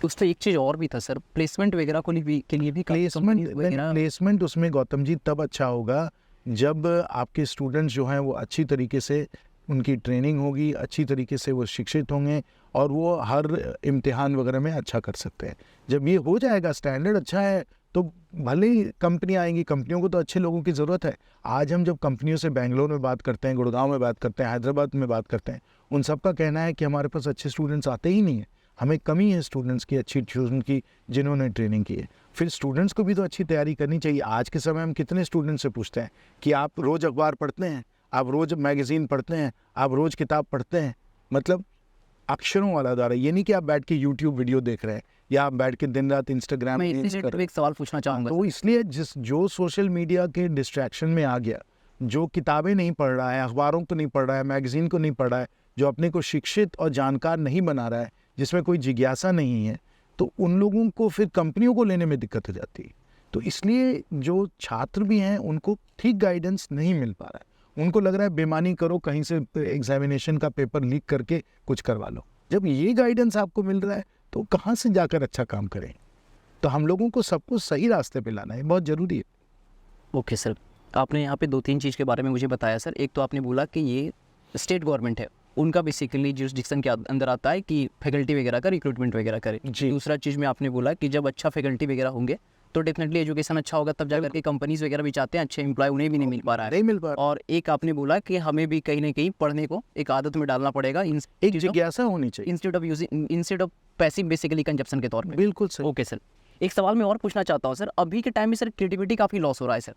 [SPEAKER 1] उस तो एक चीज़ और भी था सर, प्लेसमेंट वगैरह के लिए भी
[SPEAKER 2] प्लेसमेंट उसमें गौतम जी तब अच्छा होगा जब आपके स्टूडेंट्स जो हैं वो अच्छी तरीके से उनकी ट्रेनिंग होगी, अच्छी तरीके से वो शिक्षित होंगे और वो हर इम्तिहान वगैरह में अच्छा कर सकते हैं। जब ये हो जाएगा, स्टैंडर्ड अच्छा है, तो भले ही कंपनी आएंगी, कंपनियों को तो अच्छे लोगों की ज़रूरत है। आज हम जब कंपनियों से बेंगलोर में बात करते हैं, गुड़गांव में बात करते हैं, हैदराबाद में बात करते हैं, उन सब का कहना है कि हमारे पास अच्छे स्टूडेंट्स आते ही नहीं है, हमें कमी है स्टूडेंट्स की, अच्छी ट्यूशन की, जिन्होंने ट्रेनिंग की है। फिर स्टूडेंट्स को भी तो अच्छी तैयारी करनी चाहिए। आज के समय हम कितने स्टूडेंट्स से पूछते हैं कि आप रोज़ अखबार पढ़ते हैं, आप रोज़ मैगज़ीन पढ़ते हैं, आप रोज़ किताब पढ़ते हैं, मतलब अक्षरों वाला द्वारा। ये नहीं कि आप बैठ के यूट्यूब वीडियो देख रहे हैं या आप बैठ के दिन रात इंस्टाग्राम
[SPEAKER 1] मैं एक सवाल पूछना चाहूँगा।
[SPEAKER 2] तो इसलिए जो सोशल मीडिया के डिस्ट्रैक्शन में आ गया, जो किताबें नहीं पढ़ रहा है, अखबारों को नहीं पढ़ रहा है, मैगज़ीन को नहीं पढ़ रहा है, जो अपने को शिक्षित और जानकार नहीं बना रहा है, जिसमें कोई जिज्ञासा नहीं है, तो उन लोगों को फिर कंपनियों को लेने में दिक्कत हो जाती है। तो इसलिए जो छात्र भी हैं उनको ठीक गाइडेंस नहीं मिल पा रहा है। उनको लग रहा है बेईमानी करो, कहीं से एग्जामिनेशन का पेपर लीक करके कुछ करवा लो। जब ये गाइडेंस आपको मिल रहा है तो कहाँ से जाकर अच्छा काम करें? तो हम लोगों को सबको सही रास्ते पे लाना है, बहुत ज़रूरी है।
[SPEAKER 1] ओके सर, आपने यहाँ पे 2-3 चीज़ के बारे में मुझे बताया सर। एक तो आपने बोला कि ये स्टेट गवर्नमेंट है, उनका बेसिकली जुरिसडिक्शन के अंदर आता है कि फैकल्टी वगैरह का रिक्रूटमेंट वगैरह करे। दूसरा चीज़ में आपने बोला कि जब अच्छा फैकल्टी वगैरह होंगे तो डेफिनेटली एजुकेशन अच्छा होगा, तब जाकर के कंपनीज वगैरह भी चाहते हैं अच्छे एम्प्लॉय, उन्हें भी नहीं मिल पा रहा है,
[SPEAKER 2] नहीं मिल पा रहा।
[SPEAKER 1] और एक आपने बोला कि हमें भी कहीं ना कहीं पढ़ने को एक आदत में डालना पड़ेगा,
[SPEAKER 2] एक जिज्ञासा होनी चाहिए
[SPEAKER 1] instead of passive basically consumption के तौर पे।
[SPEAKER 2] बिल्कुल सर।
[SPEAKER 1] ओके सर, एक सवाल मैं और पूछना चाहता हूँ सर, अभी के टाइम में सर क्रिएटिविटी काफ़ी लॉस हो रहा है सर।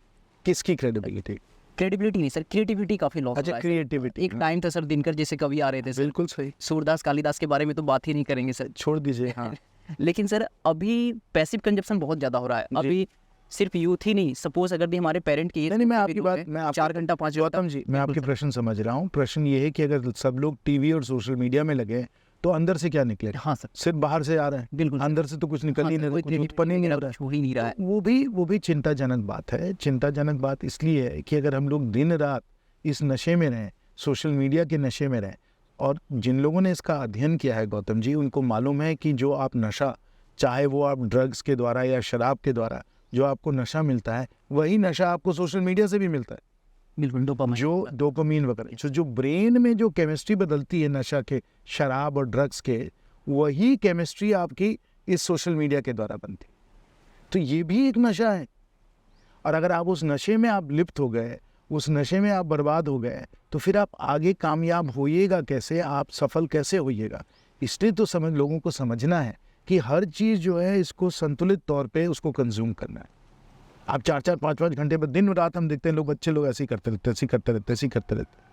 [SPEAKER 2] किसकी क्रेडिबिलिटी?
[SPEAKER 1] क्रेडिबिलिटी नहीं सर, क्रिएटिविटी काफ़ी लॉस हो
[SPEAKER 2] अच्छा,
[SPEAKER 1] रहा है।
[SPEAKER 2] क्रिएटिविटी।
[SPEAKER 1] एक टाइम था सर, दिनकर जैसे कवि आ रहे थे सर,
[SPEAKER 2] बिल्कुल सही।
[SPEAKER 1] सूरदास कालिदास के बारे में तो बात ही नहीं करेंगे सर,
[SPEAKER 2] छोड़ दीजिए। हाँ।
[SPEAKER 1] लेकिन सर अभी पैसिव कंजप्शन बहुत ज़्यादा हो रहा है। अभी सिर्फ यूथ ही नहीं, सपोज अगर भी हमारे पेरेंट की
[SPEAKER 2] नहीं, मैं आपकी बात, मैं
[SPEAKER 1] 4 घंटा 5 घंटा।
[SPEAKER 2] गौतम जी, मैं आपके प्रश्न समझ रहा हूँ। प्रश्न ये है कि अगर सब लोग टीवी और सोशल मीडिया में लगे तो अंदर से क्या निकलेगा?
[SPEAKER 1] हाँ सर,
[SPEAKER 2] सिर्फ बाहर से आ रहा है,
[SPEAKER 1] बिल्कुल
[SPEAKER 2] अंदर से तो कुछ निकल ही नहीं रहा, कुछ उत्पन्न ही नहीं हो रहा है,
[SPEAKER 1] हो ही नहीं रहा है।
[SPEAKER 2] वो भी चिंताजनक बात है। चिंताजनक बात इसलिए है कि अगर हम लोग दिन रात इस नशे में रहें, सोशल मीडिया के नशे में रहें, और जिन लोगों ने इसका अध्ययन किया है गौतम जी, उनको मालूम है कि जो आप नशा, चाहे वो आप ड्रग्स के द्वारा या शराब के द्वारा जो आपको नशा मिलता है, वही नशा आपको सोशल मीडिया से भी मिलता है।
[SPEAKER 1] बिल्कुल,
[SPEAKER 2] डोपामाइन वगैरह जो ब्रेन में जो केमिस्ट्री बदलती है नशा के, शराब और ड्रग्स के, वही केमिस्ट्री आपकी इस सोशल मीडिया के द्वारा बनती। तो ये भी एक नशा है, और अगर आप उस नशे में आप लिप्त हो गए, उस नशे में आप बर्बाद हो गए, तो फिर आप आगे कामयाब होइएगा कैसे, आप सफल कैसे होइएगा। इसलिए तो लोगों को समझना है कि हर चीज़ जो है इसको संतुलित तौर पे उसको कंज्यूम करना है। आप 4-4 5-5 घंटे पर दिन रात हम देखते हैं लोग, अच्छे लोग ऐसे ही करते रहते, ऐसे ही करते रहते, ऐसे ही करते रहते।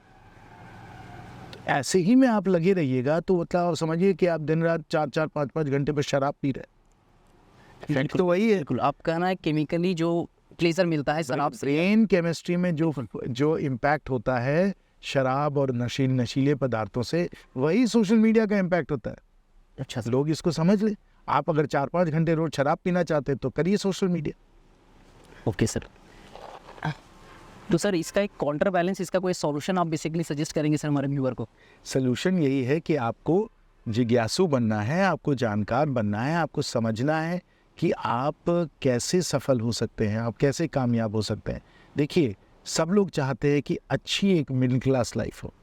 [SPEAKER 2] तो ऐसे ही में आप लगे रहिएगा तो मतलब आप समझिए कि आप दिन रात 4-4 5-5 घंटे पर शराब पी रहे। इफेक्ट तो वही है।
[SPEAKER 1] बिल्कुल, आप कहना है केमिकली जो प्लेजर मिलता है शराब से,
[SPEAKER 2] ब्रेन केमिस्ट्री में जो इम्पैक्ट होता है शराब और नशीले पदार्थों से, वही सोशल मीडिया का इम्पैक्ट होता है।
[SPEAKER 1] अच्छा सर,
[SPEAKER 2] लोग इसको समझ ले। आप अगर 4-5 घंटे रोज शराब पीना चाहते हैं तो करिए सोशल मीडिया।
[SPEAKER 1] Okay sir. तो सर इसका एक काउंटर बैलेंस, इसका कोई सॉल्यूशन आप बेसिकली सजेस्ट करेंगे सर हमारे व्यूअर को?
[SPEAKER 2] सलूशन यही है कि आपको जिज्ञासु बनना है, आपको जानकार बनना है, आपको समझना है कि आप कैसे सफल हो सकते हैं, आप कैसे कामयाब हो सकते हैं। देखिए, सब लोग चाहते हैं कि अच्छी एक मिडिल क्लास लाइफ हो,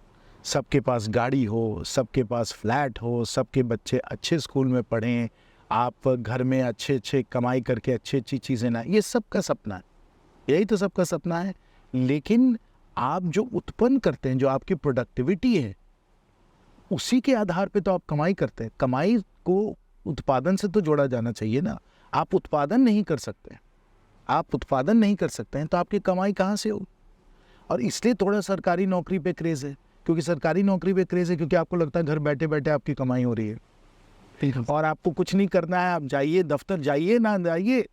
[SPEAKER 2] सबके पास गाड़ी हो, सबके पास फ्लैट हो, सबके बच्चे अच्छे स्कूल में पढ़ें, आप घर में अच्छे अच्छे कमाई करके अच्छी अच्छी चीज़ें ना, ये सबका सपना है, यही तो सबका सपना है। लेकिन आप जो उत्पन्न करते हैं, जो आपकी प्रोडक्टिविटी है, उसी के आधार पे तो आप कमाई करते हैं। कमाई को उत्पादन से तो जोड़ा जाना चाहिए ना। आप उत्पादन नहीं कर सकते, आप उत्पादन नहीं कर सकते हैं तो आपकी कमाई कहाँ से हो? और इसलिए थोड़ा सरकारी नौकरी पे क्रेज़ है, क्योंकि सरकारी नौकरी पे क्रेज़ है क्योंकि आपको लगता है घर बैठे बैठे आपकी कमाई हो रही है और आपको कुछ नहीं करना है। आप जाइए, दफ्तर जाइए ना जाइए,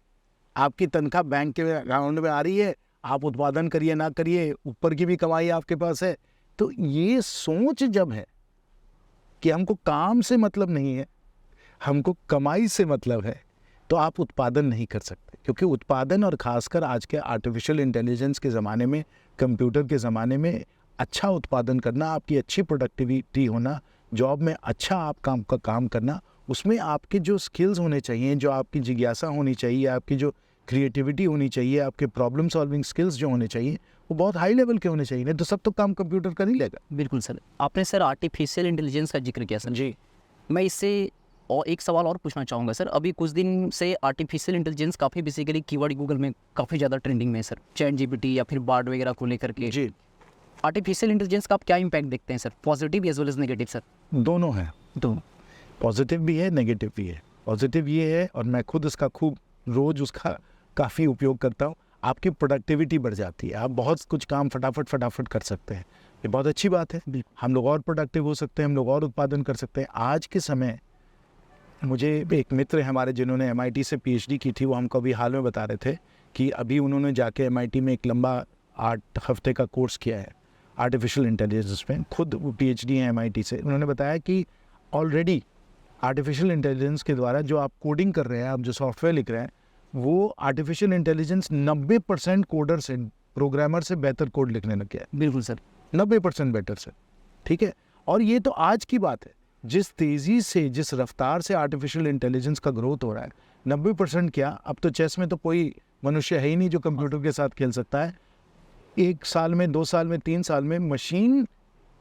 [SPEAKER 2] आपकी तनख्वाह बैंक के अकाउंट में आ रही है, आप उत्पादन करिए ना करिए, ऊपर की भी कमाई आपके पास है। तो ये सोच जब है कि हमको काम से मतलब नहीं है, हमको कमाई से मतलब है, तो आप उत्पादन नहीं कर सकते। क्योंकि उत्पादन, और ख़ासकर आज के आर्टिफिशियल इंटेलिजेंस के ज़माने में, कंप्यूटर के ज़माने में अच्छा उत्पादन करना, आपकी अच्छी प्रोडक्टिविटी होना, जॉब में अच्छा आप काम करना, उसमें आपके जो स्किल्स होने चाहिए, जो आपकी जिज्ञासा होनी चाहिए, आपकी जो क्रिएटिविटी होनी चाहिए, आपके प्रॉब्लम सॉल्विंग स्किल्स जो होने चाहिए, वो बहुत हाई लेवल के होने चाहिए। नहीं तो सब तो काम कंप्यूटर कर ही लेगा।
[SPEAKER 1] बिल्कुल सर, आपने सर आर्टिफिशियल इंटेलिजेंस का जिक्र किया सर
[SPEAKER 2] जी।
[SPEAKER 1] मैं इससे और एक सवाल और पूछना चाहूँगा सर। अभी कुछ दिन से आर्टिफिशियल इंटेलिजेंस काफ़ी बेसिकली कीवर्ड गूगल में काफ़ी ज़्यादा ट्रेंडिंग में है सर, चैट जीपीटी या फिर बार्ड वगैरह को लेकर के।
[SPEAKER 2] जी,
[SPEAKER 1] आर्टिफिशियल इंटेलिजेंस का आप क्या इम्पैक्ट देखते हैं sir, positive as well as negative sir?
[SPEAKER 2] दोनों हैं,
[SPEAKER 1] तो
[SPEAKER 2] पॉजिटिव भी है, नेगेटिव भी है। पॉजिटिव ये है, और मैं खुद इसका खूब रोज़ उसका काफ़ी उपयोग करता हूँ, आपकी प्रोडक्टिविटी बढ़ जाती है, आप बहुत कुछ काम फटाफट कर सकते हैं। ये बहुत अच्छी बात है। हम लोग और प्रोडक्टिव हो सकते हैं, हम लोग और उत्पादन कर सकते हैं। आज के समय मुझे एक मित्र हैं हमारे जिन्होंने MIT से PhD की थी, वो हमको अभी हाल में बता रहे थे कि अभी उन्होंने जाके MIT में एक लंबा 8 हफ्ते का कोर्स किया है आर्टिफिशियल इंटेलिजेंस में। खुद वो PhD हैं MIT से। उन्होंने बताया कि ऑलरेडी आर्टिफिशियल इंटेलिजेंस के द्वारा जो आप कोडिंग कर रहे हैं, आप जो सॉफ्टवेयर लिख रहे हैं, वो आर्टिफिशियल इंटेलिजेंस 90% कोडर से, प्रोग्रामर से बेहतर कोड लिखने लग गया है।
[SPEAKER 1] बिल्कुल सर,
[SPEAKER 2] 90% बेटर सर, ठीक है। और ये तो आज की बात है। जिस तेज़ी से, जिस रफ्तार से आर्टिफिशियल इंटेलिजेंस का ग्रोथ हो रहा है, 90% क्या, अब तो चेस में तो कोई मनुष्य है ही नहीं जो कंप्यूटर के साथ खेल सकता है। 1 साल में, 2 साल में, 3 साल में मशीन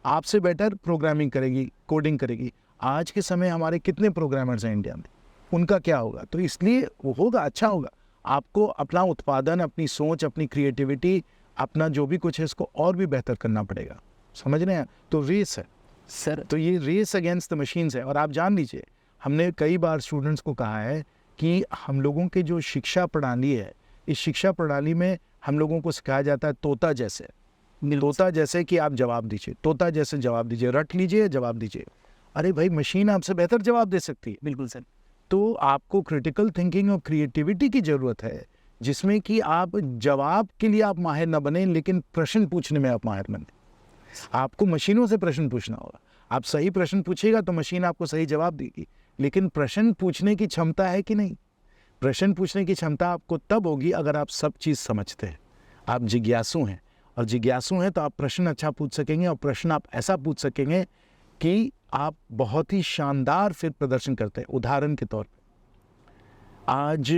[SPEAKER 2] आपसे बेटर प्रोग्रामिंग करेगी, कोडिंग करेगी। आज के समय हमारे कितने प्रोग्रामर्स हैं इंडिया में, उनका क्या होगा? तो इसलिए वो होगा, अच्छा होगा। आपको अपना उत्पादन, अपनी सोच, अपनी क्रिएटिविटी, अपना जो भी कुछ है, इसको और भी बेहतर करना पड़ेगा। समझ रहे हैं? तो रेस है
[SPEAKER 1] सर
[SPEAKER 2] तो ये रेस अगेंस्ट द मशीन्स है। और आप जान लीजिए, हमने कई बार स्टूडेंट्स को कहा है कि हम लोगों की जो शिक्षा प्रणाली है, इस शिक्षा प्रणाली में हम लोगों को सिखाया जाता है तोता जैसे, तोता जैसे कि आप जवाब दीजिए, तोता जैसे जवाब दीजिए, रट लीजिए, जवाब दीजिए। अरे भाई, मशीन आपसे बेहतर जवाब दे सकती है।
[SPEAKER 1] बिल्कुल सर,
[SPEAKER 2] तो आपको क्रिटिकल थिंकिंग और क्रिएटिविटी की ज़रूरत है, जिसमें कि आप जवाब के लिए आप माहिर न बने, लेकिन प्रश्न पूछने में आप माहिर बने। आपको मशीनों से प्रश्न पूछना होगा। आप सही प्रश्न पूछेगा तो मशीन आपको सही जवाब देगी, लेकिन प्रश्न पूछने की क्षमता है कि नहीं? प्रश्न पूछने की क्षमता आपको तब होगी अगर आप सब चीज़ समझते हैं, आप जिज्ञासु हैं। और जिज्ञासु हैं तो आप प्रश्न अच्छा पूछ सकेंगे, और प्रश्न आप ऐसा पूछ सकेंगे कि आप बहुत ही शानदार फिर प्रदर्शन करते हैं। उदाहरण के तौर पे, आज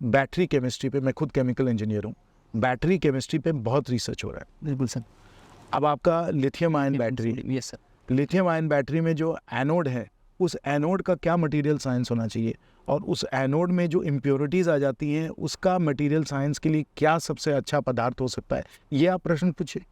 [SPEAKER 2] बैटरी केमिस्ट्री पे, मैं खुद केमिकल इंजीनियर हूँ, बैटरी केमिस्ट्री पे बहुत रिसर्च हो रहा है।
[SPEAKER 1] बिल्कुल सर।
[SPEAKER 2] अब आपका lithium ion battery,
[SPEAKER 1] yes sir,
[SPEAKER 2] lithium ion battery में जो एनोड है उस एनोड का क्या मटेरियल साइंस होना चाहिए, और उस एनोड में जो इम्प्योरिटीज़ आ जाती हैं उसका मटेरियल साइंस के लिए क्या सबसे अच्छा पदार्थ हो सकता है, ये आप प्रश्न पूछिए।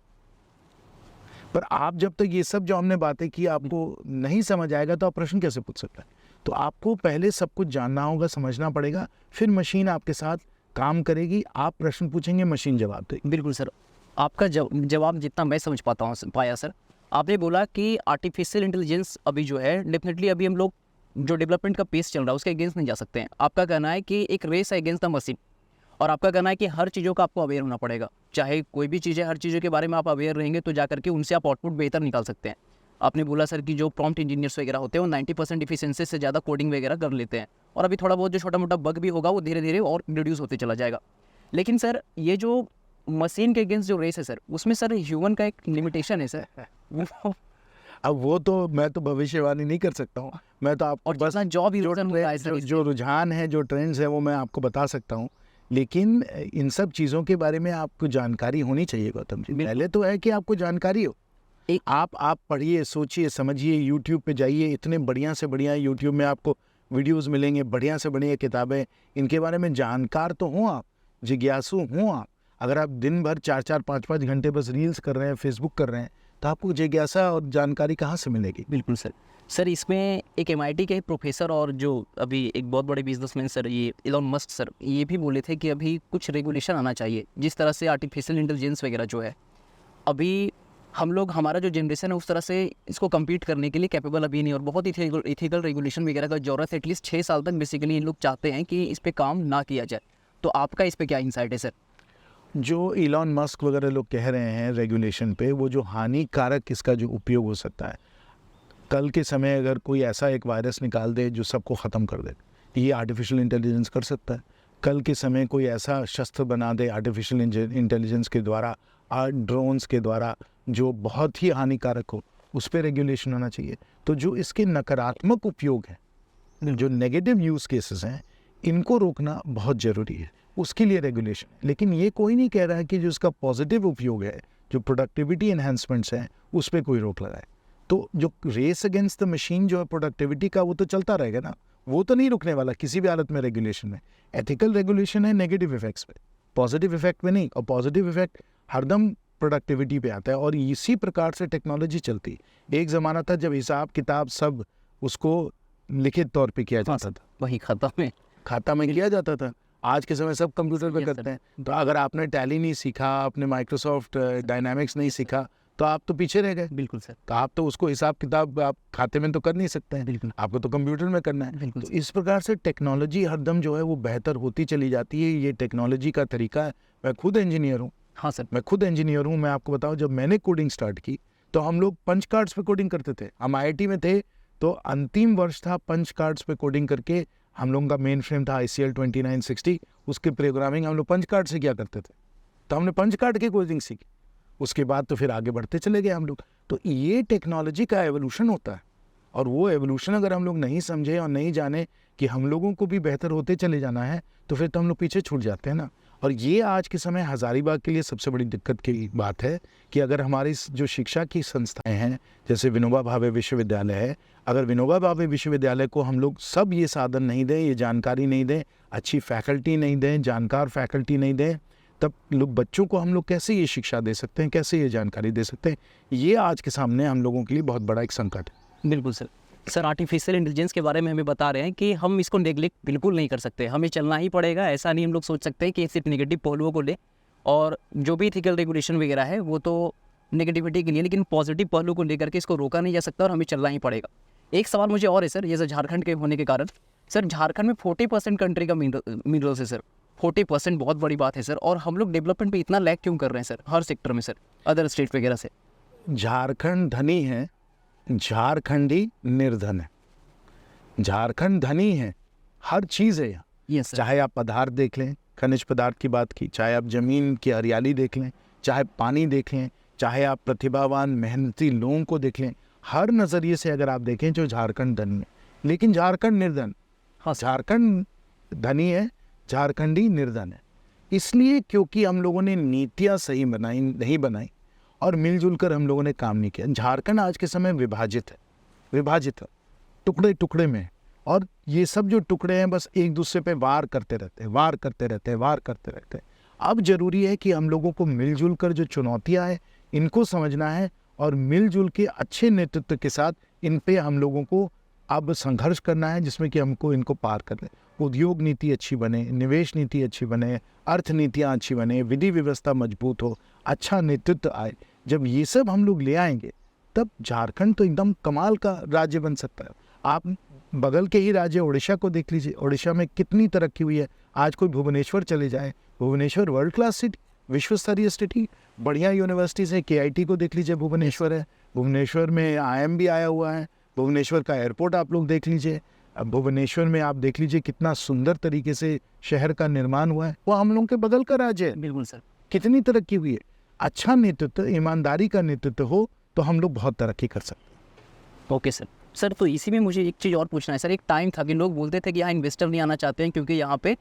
[SPEAKER 2] पर आप जब तक ये सब जो हमने बातें की आपको नहीं समझ आएगा तो आप प्रश्न कैसे पूछ सकते हैं। तो आपको पहले सब कुछ जानना होगा, समझना पड़ेगा, फिर मशीन आपके साथ काम करेगी। आप प्रश्न पूछेंगे, मशीन जवाब देगी।
[SPEAKER 1] बिल्कुल सर, आपका जवाब जितना मैं समझ पाया सर, आपने बोला कि आर्टिफिशियल इंटेलिजेंस अभी जो है डेफिनेटली अभी हम लोग जो डेवलपमेंट का पेस चल रहा है उसके अगेंस्ट नहीं जा सकते हैं। आपका कहना है कि एक रेस है अगेंस्ट द मशीन, और आपका कहना है कि हर चीज़ों का आपको अवेयर होना पड़ेगा, चाहे कोई भी चीज़ है, हर चीज़ों के बारे में आप अवेयर रहेंगे तो जा करके उनसे आप आउटपुट बेहतर निकाल सकते हैं। आपने बोला सर कि जो प्रॉम्प्ट इंजीनियर्स वगैरह होते हैं वो 90% इफिशिएंसी से ज़्यादा कोडिंग वगैरह कर लेते हैं, और अभी थोड़ा बहुत जो छोटा मोटा बग भी होगा वो धीरे धीरे और रिड्यूस होते चला जाएगा। लेकिन सर ये जो मशीन के अगेंस्ट जो रेस है सर, उसमें सर ह्यूमन का एक लिमिटेशन है सर।
[SPEAKER 2] अब वो तो मैं तो भविष्यवाणी नहीं कर सकता हूँ, मैं तो आपको
[SPEAKER 1] और
[SPEAKER 2] बस
[SPEAKER 1] जॉब
[SPEAKER 2] जो रुझान है, जो ट्रेंड्स है वो मैं आपको बता सकता हूँ। लेकिन इन सब चीज़ों के बारे में आपको जानकारी होनी चाहिए गौतम जी। पहले तो है कि आपको जानकारी हो। आप पढ़िए, सोचिए, समझिए, यूट्यूब पे जाइए, इतने बढ़िया से बढ़िया यूट्यूब में आपको वीडियोस मिलेंगे, बढ़िया से बढ़िया किताबें, इनके बारे में जानकार तो हों आप, जिज्ञासु हों आप। अगर आप दिन भर 4-4, 5-5 घंटे बस रील्स कर रहे हैं, फेसबुक कर रहे हैं, तो आपको जिज्ञासा और जानकारी कहाँ से मिलेगी?
[SPEAKER 1] बिल्कुल सर। सर इसमें एक MIT के प्रोफेसर और जो अभी एक बहुत बड़े बिजनेसमैन सर, ये इलॉन मस्क सर, ये भी बोले थे कि अभी कुछ रेगुलेशन आना चाहिए। जिस तरह से आर्टिफिशियल इंटेलिजेंस वगैरह जो है, अभी हम लोग, हमारा जो जनरेशन है उस तरह से इसको कम्पीट करने के लिए कैपेबल अभी नहीं, और बहुत इथिकल रेगुलेशन वगैरह का ज़रूरत है। एटलीस्ट 6 साल तक बेसिकली इन लोग चाहते हैं कि इस पर काम ना किया जाए। तो आपका इस पर क्या इंसाइट है सर?
[SPEAKER 2] जो इलॉन मस्क वगैरह लोग कह रहे हैं रेगुलेशन पे, वो जो हानिकारक इसका जो उपयोग हो सकता है, कल के समय अगर कोई ऐसा एक वायरस निकाल दे जो सबको ख़त्म कर दे, ये आर्टिफिशियल इंटेलिजेंस कर सकता है। कल के समय कोई ऐसा शस्त्र बना दे आर्टिफिशियल इंटेलिजेंस के द्वारा, ड्रोन्स के द्वारा, जो बहुत ही हानिकारक हो, उस पर रेगुलेशन होना चाहिए। तो जो इसके नकारात्मक उपयोग हैं, जो नेगेटिव यूज़ केसेस हैं, इनको रोकना बहुत ज़रूरी है, उसके लिए रेगुलेशन है। लेकिन ये कोई नहीं कह रहा है कि जो इसका पॉजिटिव उपयोग है, जो प्रोडक्टिविटी एनहांसमेंट्स हैं, उस पर कोई रोक लगाए। तो जो रेस अगेंस्ट द मशीन जो है प्रोडक्टिविटी का, वो तो चलता रहेगा ना, वो तो नहीं रुकने वाला किसी भी हालत में रेगुलेशन में। एथिकल रेगुलेशन है नेगेटिव इफेक्ट्स पे, पॉजिटिव इफेक्ट पे नहीं, और पॉजिटिव इफेक्ट हरदम प्रोडक्टिविटी पे आता है, और इसी प्रकार से टेक्नोलॉजी चलती। एक ज़माना था जब हिसाब किताब सब उसको लिखित तौर पे किया जाता था,
[SPEAKER 1] वही खाता में
[SPEAKER 2] किया जाता था। आज के समय सब कंप्यूटर पे करते हैं। तो अगर आपने टैली नहीं सीखा, आपने माइक्रोसॉफ्ट डायनामिक्स नहीं सीखा, तो आप तो पीछे रह गए।
[SPEAKER 1] बिल्कुल सर।
[SPEAKER 2] तो आप तो उसको हिसाब किताब आप खाते में तो कर नहीं सकते हैं,
[SPEAKER 1] बिल्कुल,
[SPEAKER 2] आपको तो कंप्यूटर में करना है।
[SPEAKER 1] बिल्कुल
[SPEAKER 2] तो इस प्रकार से टेक्नोलॉजी हरदम जो है वो बेहतर होती चली जाती है। ये टेक्नोलॉजी का तरीका है। मैं खुद इंजीनियर हूँ।
[SPEAKER 1] हाँ सर।
[SPEAKER 2] मैं खुद इंजीनियर हूँ। मैं आपको बताऊँ, जब मैंने कोडिंग स्टार्ट की तो हम लोग पंच कार्ड्स पे कोडिंग करते थे। हम IIT में थे तो अंतिम वर्ष था, पंच कार्ड्स पे कोडिंग करके हम लोगों का मेन फ्रेम था ICL 2960, उसके प्रोग्रामिंग हम लोग पंच कार्ड से किया करते थे। तो हमने पंच कार्ड की कोडिंग सीखी। उसके बाद तो फिर आगे बढ़ते चले गए हम लोग। तो ये टेक्नोलॉजी का एवोल्यूशन होता है, और वो एवोल्यूशन अगर हम लोग नहीं समझे और नहीं जाने कि हम लोगों को भी बेहतर होते चले जाना है, तो फिर तो हम लोग पीछे छूट जाते हैं ना। और ये आज के समय हज़ारीबाग के लिए सबसे बड़ी दिक्कत की बात है कि अगर हमारी जो शिक्षा की संस्थाएं हैं, जैसे विनोबा भावे विश्वविद्यालय है, अगर विनोबा भावे विश्वविद्यालय को हम लोग सब ये साधन नहीं दें, ये जानकारी नहीं दें, अच्छी फैकल्टी नहीं दें, जानकार फैकल्टी नहीं दें, तब लोग बच्चों को हम लोग कैसे ये शिक्षा दे सकते हैं, कैसे ये जानकारी दे सकते हैं? ये आज के सामने हम लोगों के लिए बहुत बड़ा एक संकट है।
[SPEAKER 1] बिल्कुल सर। सर आर्टिफिशियल इंटेलिजेंस के बारे में हमें बता रहे हैं कि हम इसको नेग्लेक्ट बिल्कुल नहीं कर सकते, हमें चलना ही पड़ेगा। ऐसा नहीं हम लोग सोच सकते कि सिर्फ नेगेटिव पहलुओं को ले, और जो भी इथिकल रेगुलेशन वगैरह है वो तो नेगेटिविटी के लिए, लेकिन पॉजिटिव पहलू को लेकर के इसको रोका नहीं जा सकता और हमें चलना ही पड़ेगा। एक सवाल मुझे और है सर, ये सर झारखंड के होने के कारण, सर झारखंड में 40% कंट्री का मिनरल्स है सर। 40% बहुत बड़ी बात है सर, और हम लोग डेवलपमेंट पे इतना लैग क्यों कर रहे हैं सर हर सेक्टर में सर, अदर स्टेट वगैरह से?
[SPEAKER 2] झारखंड धनी है, झारखंडी निर्धन है। झारखंड धनी है, हर चीज़ है यहाँ।
[SPEAKER 1] Yes sir.
[SPEAKER 2] चाहे आप पदार्थ देख लें, खनिज पदार्थ की बात की, चाहे आप ज़मीन की हरियाली देख लें, चाहे पानी देख लें, चाहे आप प्रतिभावान मेहनती लोगों को देख लें, हर नज़रिए से अगर आप देखें जो झारखंड धनी है। लेकिन झारखंड निर्धन। हाँ, झारखंड धनी है, झारखंडी निर्धन है। इसलिए क्योंकि हम लोगों ने नीतियाँ सही नहीं बनाई, और मिलजुल कर हम लोगों ने काम नहीं किया। झारखंड आज के समय विभाजित है। टुकड़े टुकड़े में, और ये सब जो टुकड़े हैं बस एक दूसरे पे वार करते रहते हैं, वार करते रहते हैं, वार करते रहते हैं। अब जरूरी है कि हम लोगों को मिलजुल कर जो चुनौतियां हैं इनको समझना है, और मिलजुल के अच्छे नेतृत्व के साथ इन पे हम लोगों को अब संघर्ष करना है, जिसमें कि हमको इनको पार कर लें। उद्योग नीति अच्छी बने, निवेश नीति अच्छी बने, अर्थ नीतियाँ अच्छी बने, विधि व्यवस्था मजबूत हो, अच्छा नेतृत्व आए। जब ये सब हम लोग ले आएंगे तब झारखंड तो एकदम कमाल का राज्य बन सकता है। आप बगल के ही राज्य उड़ीसा को देख लीजिए, उड़ीसा में कितनी तरक्की हुई है। आज कोई भुवनेश्वर चले जाए, भुवनेश्वर वर्ल्ड क्लास सिटी, विश्व स्तरीय सिटी, बढ़िया यूनिवर्सिटीज़ है। KIT को देख लीजिए, भुवनेश्वर है, भुवनेश्वर में IIM भी आया हुआ है, भुवनेश्वर का एयरपोर्ट आप लोग देख लीजिए। अब भुवनेश्वर में आप देख लीजिए कितना सुंदर तरीके से शहर का निर्माण हुआ है, वो हम लोग के बगल का राज्य है।
[SPEAKER 1] बिल्कुल सर।
[SPEAKER 2] कितनी तरक्की हुई है। अच्छा नेतृत्व, ईमानदारी का नेतृत्व हो तो हम लोग बहुत तरक्की कर सकते हैं।
[SPEAKER 1] Okay sir. सर तो इसी में मुझे एक चीज़ और पूछना है सर। एक टाइम था कि लोग बोलते थे कि यहाँ इन्वेस्टर नहीं आना चाहते हैं क्योंकि यहाँ पे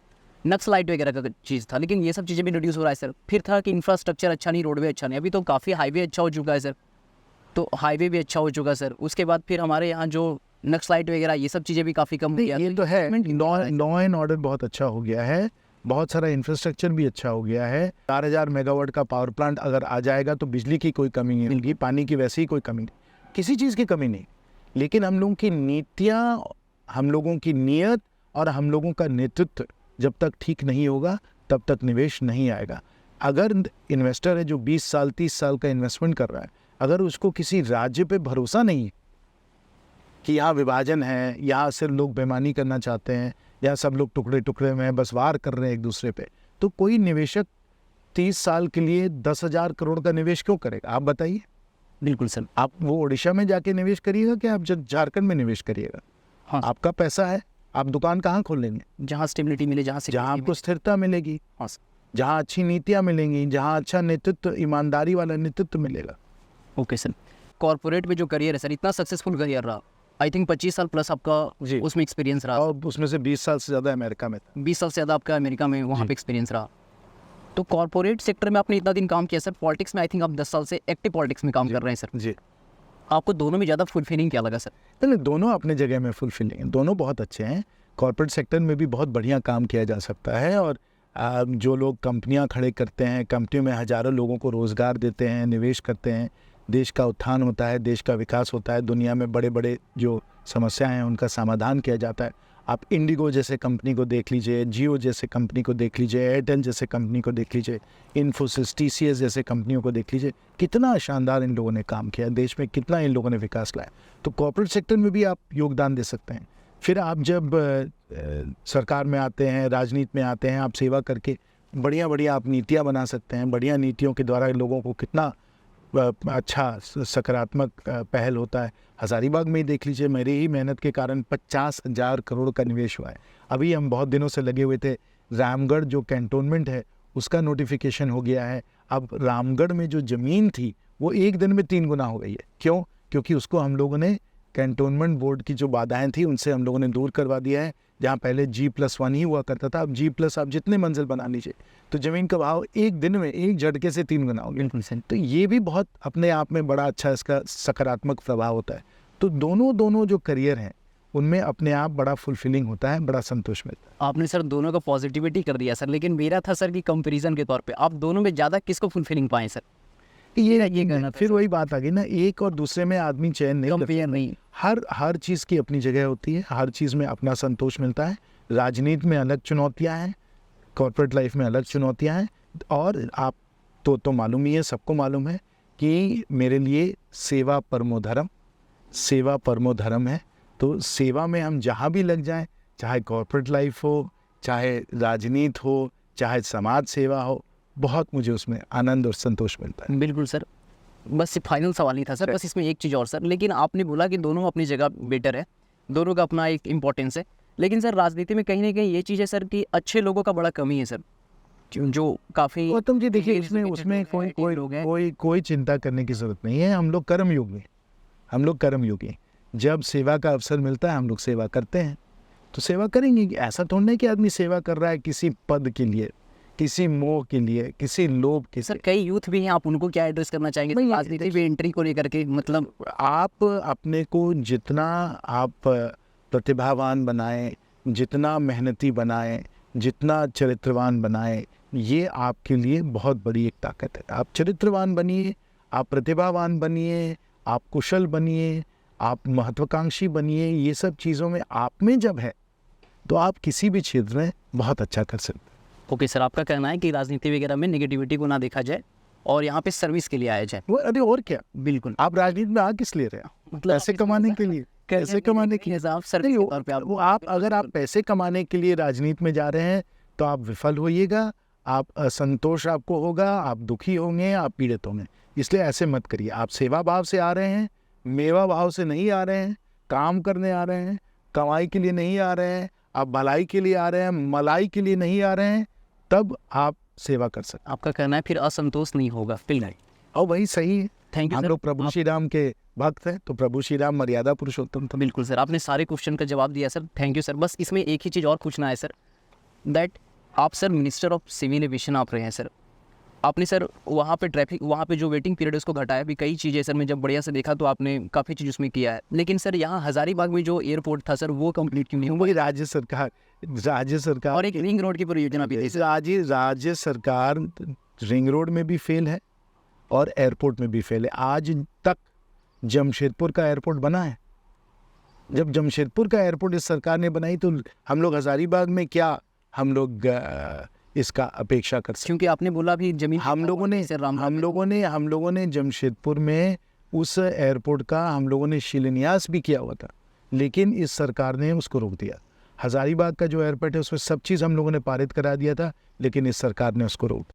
[SPEAKER 1] नक्सलाइट वगैरह का चीज़ था, लेकिन ये सब चीज़ें भी रिड्यूस हो रहा है सर। फिर था कि इंफ्रास्ट्रक्चर अच्छा नहीं, रोडवे अच्छा नहीं। अभी तो काफ़ी हाईवे अच्छा हो चुका है सर, तो हाईवे भी अच्छा हो चुका सर। उसके बाद फिर हमारे यहाँ जो नक्सलाइट वगैरह ये सब चीज़ें भी काफ़ी कम हो गया।
[SPEAKER 2] ये तो है, लॉ एंड ऑर्डर बहुत अच्छा हो गया है, बहुत सारा इंफ्रास्ट्रक्चर भी अच्छा हो गया है। 4000 मेगावाट का पावर प्लांट अगर आ जाएगा तो बिजली की कोई कमी नहीं होगी, पानी की वैसे ही कोई कमी नहीं, किसी चीज़ की कमी नहीं। लेकिन हम लोगों की नीतियाँ, हम लोगों की नीयत और हम लोगों का नेतृत्व जब तक ठीक नहीं होगा तब तक निवेश नहीं आएगा। अगर इन्वेस्टर है जो 20 साल 30 साल का इन्वेस्टमेंट कर रहा है, अगर उसको किसी राज्य पे भरोसा नहीं है कि यहाँ विभाजन है, यहाँ सिर्फ लोग बेईमानी करना चाहते हैं, यहाँ सब लोग टुकड़े टुकड़े में बस वार कर रहे हैं एक दूसरे पे, तो कोई निवेशक 30 साल के लिए 10,000 करोड़ का निवेश क्यों करेगा? आप बताइए।
[SPEAKER 1] बिल्कुल सर।
[SPEAKER 2] आप वो उड़ीसा में जाके निवेश करिएगा कि आप झारखंड में निवेश करिएगा?
[SPEAKER 1] हाँ।
[SPEAKER 2] आपका पैसा है, आप दुकान कहाँ खोल लेंगे?
[SPEAKER 1] जहाँ स्टेबिलिटी मिले, जहाँ
[SPEAKER 2] आपको स्थिरता मिलेगी,
[SPEAKER 1] हाँ सर।
[SPEAKER 2] जहाँ अच्छी नीतियाँ मिलेंगी, जहाँ अच्छा नेतृत्व, ईमानदारी वाला नेतृत्व मिलेगा।
[SPEAKER 1] Okay sir. कॉर्पोरेट में जो करियर है सर, इतना सक्सेसफुल करियर रहा, आई थिंक 25 साल प्लस आपका उसमें एक्सपीरियंस रहा,
[SPEAKER 2] और उसमें से 20 साल से ज़्यादा अमेरिका में था।
[SPEAKER 1] 20 साल से ज़्यादा आपका अमेरिका में वहाँ पे एक्सपीरियंस रहा। तो कॉर्पोरेट सेक्टर में आपने इतना दिन काम किया सर, पॉलिटिक्स में आई थिंक आप 10 साल से एक्टिव पॉलिटिक्स में काम कर रहे हैं सर
[SPEAKER 2] जी।
[SPEAKER 1] आपको दोनों में ज़्यादा फुलफिलिंग क्या लगा सर?
[SPEAKER 2] पहले दोनों अपने जगह में फुलफिलिंग है, दोनों बहुत अच्छे हैं। कॉर्पोरेट सेक्टर में भी बहुत बढ़िया काम किया जा सकता है, और जो लोग कंपनियां खड़े करते हैं, कंपनियों में हज़ारों लोगों को रोज़गार देते हैं, निवेश करते हैं, देश का उत्थान होता है, देश का विकास होता है, दुनिया में बड़े बड़े जो समस्याएं हैं उनका समाधान किया जाता है। आप इंडिगो जैसे कंपनी को देख लीजिए, जियो जैसे कंपनी को देख लीजिए, एयरटेल जैसे कंपनी को देख लीजिए, इन्फोसिस, TCS जैसे कंपनियों को देख लीजिए, कितना शानदार इन लोगों ने काम किया, देश में कितना इन लोगों ने विकास लाया। तो कॉर्पोरेट सेक्टर में भी आप योगदान दे सकते हैं। फिर आप जब सरकार में आते हैं, राजनीति में आते हैं, आप सेवा करके बढ़िया बढ़िया आप नीतियाँ बना सकते हैं। बढ़िया नीतियों के द्वारा लोगों को कितना अच्छा सकारात्मक पहल होता है। हज़ारीबाग में ही देख लीजिए, मेरी ही मेहनत के कारण 50,000 करोड़ का निवेश हुआ है। अभी हम बहुत दिनों से लगे हुए थे, रामगढ़ जो कैंटोनमेंट है उसका नोटिफिकेशन हो गया है। अब रामगढ़ में जो ज़मीन थी वो एक दिन में 3 गुना हो गई है। क्यों? क्योंकि उसको हम लोगों ने कैंटोनमेंट बोर्ड की जो बाधाएं थी उनसे हम लोगों ने दूर करवा दिया है। जहाँ पहले G+1 ही हुआ करता था, अब G+ आप जितने मंजिल बना लीजिए, तो ज़मीन का भाव एक दिन में, एक झटके से 3 गुना हो गया। तो ये भी बहुत अपने आप में बड़ा अच्छा इसका सकारात्मक प्रभाव होता है। तो दोनों जो करियर हैं उनमें अपने आप बड़ा फुलफिलिंग होता है, बड़ा संतोष मिलता है।
[SPEAKER 1] आपने सर दोनों का पॉजिटिविटी कर दिया सर, लेकिन मेरा था सर कि कंपैरिजन के तौर पे आप दोनों में ज़्यादा किसको फुलफिलिंग पाएं सर?
[SPEAKER 2] ये कहना फिर वही बात आ गई ना, एक और दूसरे में आदमी चयन नहीं,
[SPEAKER 1] कंपेयर नहीं।
[SPEAKER 2] हर चीज़ की अपनी जगह होती है, हर चीज़ में अपना संतोष मिलता है। राजनीति में अलग चुनौतियाँ हैं, कॉर्पोरेट लाइफ में अलग चुनौतियाँ हैं, और आप तो मालूम ही है, सबको मालूम है कि मेरे लिए सेवा परमो धर्म है। तो सेवा में हम जहाँ भी लग जाएं, चाहे कॉर्पोरेट लाइफ हो, चाहे राजनीति हो, चाहे समाज सेवा हो, बहुत मुझे उसमें आनंद और संतोष मिलता है।
[SPEAKER 1] बिल्कुल सर। बस फाइनल सवाल नहीं था सर, बस इसमें एक चीज़ और सर, लेकिन आपने बोला कि दोनों अपनी जगह बेटर है, दोनों का अपना एक इम्पोर्टेंस है, लेकिन सर राजनीति में कहीं ना कहीं ये चीज़ है सर कि अच्छे लोगों का बड़ा कमी है सर, जो काफ़ी।
[SPEAKER 2] गौतम जी देखिए, उसमें कोई चिंता करने की ज़रूरत नहीं है। हम लोग कर्मयोगी हैं। जब सेवा का अवसर मिलता है हम लोग सेवा करते हैं, तो सेवा करेंगे। ऐसा थोड़ा नहीं कि आदमी सेवा कर रहा है किसी पद के लिए, किसी मोह के लिए, किसी लोभ के
[SPEAKER 1] सर
[SPEAKER 2] लिए।
[SPEAKER 1] कई यूथ भी हैं, आप उनको क्या एड्रेस करना चाहेंगे
[SPEAKER 2] नहीं,
[SPEAKER 1] राजनीति में एंट्री को लेकर के? मतलब
[SPEAKER 2] आप अपने को जितना आप प्रतिभावान बनाएं, जितना मेहनती बनाएं, जितना चरित्रवान बनाएं, ये आपके लिए बहुत बड़ी एक ताकत है। आप चरित्रवान बनिए, आप प्रतिभावान बनिए, आप कुशल बनिए, आप महत्वाकांक्षी बनिए। ये सब चीज़ों में आप में जब है तो आप किसी भी क्षेत्र में बहुत अच्छा कर सकते हैं।
[SPEAKER 1] ओके सर, आपका कहना है कि राजनीति वगैरह में नेगेटिविटी को ना देखा जाए और यहाँ पे सर्विस के लिए आया जाए।
[SPEAKER 2] वो अरे और क्या,
[SPEAKER 1] बिल्कुल,
[SPEAKER 2] आप राजनीति में आ किस लिए रहे हैं?
[SPEAKER 1] मतलब
[SPEAKER 2] पैसे कमाने के लिए, पैसे कमाने के लिए।
[SPEAKER 1] हिसाब सर्विस
[SPEAKER 2] नहीं,
[SPEAKER 1] के तौर पे आप
[SPEAKER 2] वो आप अगर आप पैसे कमाने के लिए राजनीति में जा रहे हैं तो आप विफल होइएगा, आप असंतोष आपको होगा, आप दुखी होंगे, आप पीड़ित होंगे। इसलिए ऐसे मत करिए। आप सेवा भाव से आ रहे हैं, मेवा भाव से नहीं आ रहे हैं, काम करने आ रहे हैं, कमाई के लिए नहीं आ रहे हैं, आप भलाई के लिए आ रहे हैं, मलाई के लिए नहीं आ रहे हैं, तब आप सेवा कर सकते हैं।
[SPEAKER 1] आपका कहना है फिर असंतोष नहीं होगा, फिर नहीं।
[SPEAKER 2] और वही सही है।
[SPEAKER 1] थैंक यू
[SPEAKER 2] हम
[SPEAKER 1] सर।
[SPEAKER 2] लोग प्रभु श्री राम के भक्त हैं, तो प्रभु श्री राम मर्यादा पुरुषोत्तम तो
[SPEAKER 1] बिल्कुल सर, आपने सारे क्वेश्चन का जवाब दिया सर, थैंक यू सर। बस इसमें एक ही चीज़ और पूछना है सर, दैट आप sir minister of civil aviation आप रहे हैं सर। आपने सर वहाँ पे ट्रैफिक, वहाँ पे जो वेटिंग पीरियड है उसको घटाया भी, कई चीज़ें सर मैं जब बढ़िया से देखा तो आपने काफ़ी चीज़ उसमें किया है। लेकिन सर यहाँ हज़ारीबाग में जो एयरपोर्ट था सर वो कंप्लीट क्यों नहीं हुआ?
[SPEAKER 2] वही राज्य सरकार
[SPEAKER 1] और एक रिंग रोड की परियोजना भी थी सर।
[SPEAKER 2] राज्य सरकार रिंग रोड में भी फेल है और एयरपोर्ट में भी फेल है। आज तक जमशेदपुर का एयरपोर्ट बना है? जब जमशेदपुर का एयरपोर्ट इस सरकार ने बनाई तो हम लोग हजारीबाग में क्या हम लोग इसका अपेक्षा कर सकते?
[SPEAKER 1] क्योंकि आपने बोला भी जमीन
[SPEAKER 2] हम लोगों ने जमशेदपुर में उस एयरपोर्ट का हम लोगों ने शिलान्यास भी किया हुआ था, लेकिन इस सरकार ने उसको रोक दिया। हजारीबाग का जो एयरपोर्ट है उसमें सब चीज़ हम लोगों ने पारित करा दिया था, लेकिन इस सरकार ने उसको रोक